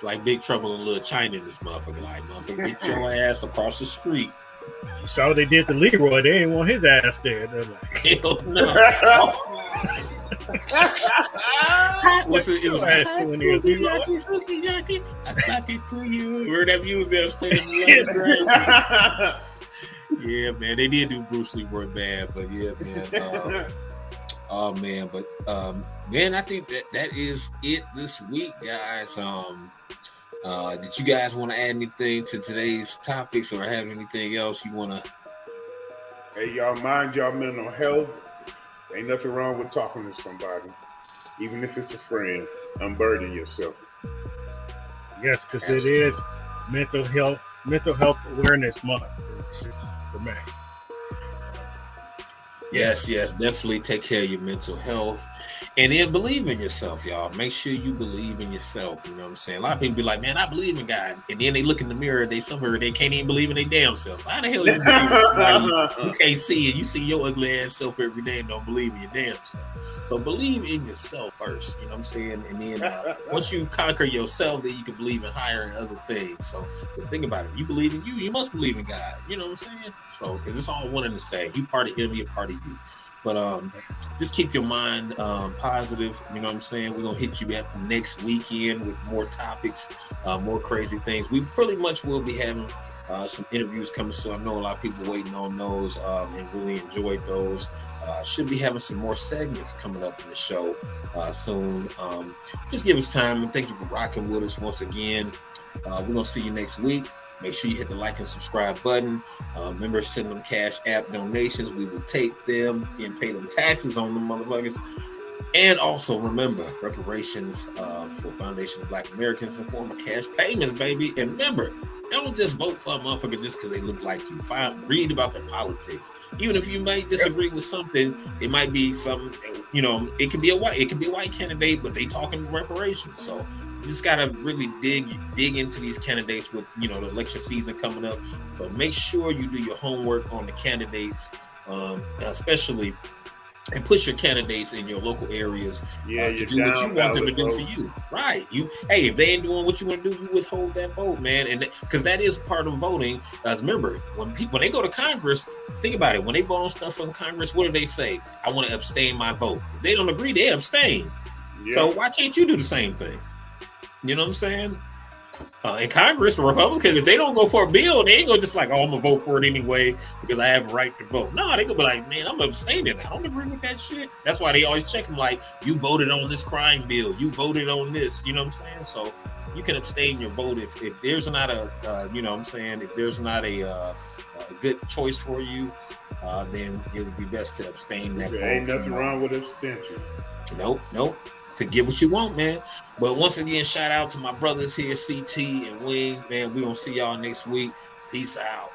like Big Trouble in Little China in this motherfucker. Like, motherfucker, get your ass across the street. You saw what they did to Leroy. They didn't want his ass there. They're like, hell no. What's it? It was like, sukiyaki. I slap it to you. Heard that music that was playing in the Yeah, man. They did do Bruce Lee were bad, but yeah, man. Oh man, but man, I think that is it this week, guys. Did you guys want to add anything to today's topics or have anything else you want to? Hey, y'all, mind y'all mental health. Ain't nothing wrong with talking to somebody, even if it's a friend. Unburden yourself. Yes, because it is mental health awareness month. It's for me. Yes, definitely take care of your mental health. And then believe in yourself, y'all. Make sure you believe in yourself. You know what I'm saying? A lot of people be like, man, I believe in God. And then they look in the mirror, they can't even believe in their damn selves. How the hell you believe in somebody you can't see it? You see your ugly ass self every day and don't believe in your damn self. So believe in yourself first, you know what I'm saying? And then once you conquer yourself, then you can believe in higher and other things. So, because think about it, you believe in you must believe in God. You know what I'm saying? So, because it's all one and the same. You part of him, you're part of you. But just keep your mind positive. You know what I'm saying? We're going to hit you back next weekend with more topics, more crazy things. We pretty much will be having some interviews coming soon. I know a lot of people waiting on those and really enjoyed those. Should be having some more segments coming up in the show soon. Just give us time, and thank you for rocking with us once again. We're going to see you next week. Make sure you hit the like and subscribe button. Remember, send them Cash App donations. We will take them and pay them taxes on them motherfuckers. And also remember, reparations for Foundation of Black Americans in form of cash payments, baby. And remember, don't just vote for a motherfucker just because they look like you. Read about their politics. Even if you might disagree with something, it might be something, it could be a white candidate, but they talking reparations. So you just gotta really dig into these candidates with, the election season coming up. So make sure you do your homework on the candidates, especially and push your candidates in your local areas to do what you want them to do for you. Right. Hey, if they ain't doing what you want to do, you withhold that vote, man. And because that is part of voting. Remember, when they go to Congress, think about it. When they vote on stuff from Congress, what do they say? I want to abstain my vote. If they don't agree, they abstain. Yeah. So why can't you do the same thing? You know what I'm saying? In Congress, the Republicans, if they don't go for a bill, they ain't gonna just like, oh, I'm gonna vote for it anyway because I have a right to vote. No, they gonna be like, man, I'm abstaining. I don't agree with that shit. That's why they always check them like, you voted on this crime bill, you voted on this. You know what I'm saying? So you can abstain your vote if there's not a, you know what I'm saying? If there's not a good choice for you, then it would be best to abstain that vote. Ain't nothing wrong with abstention. Nope. To get what you want, man. But once again, shout out to my brothers here, CT and Wing. Man, we gonna see y'all next week. Peace out.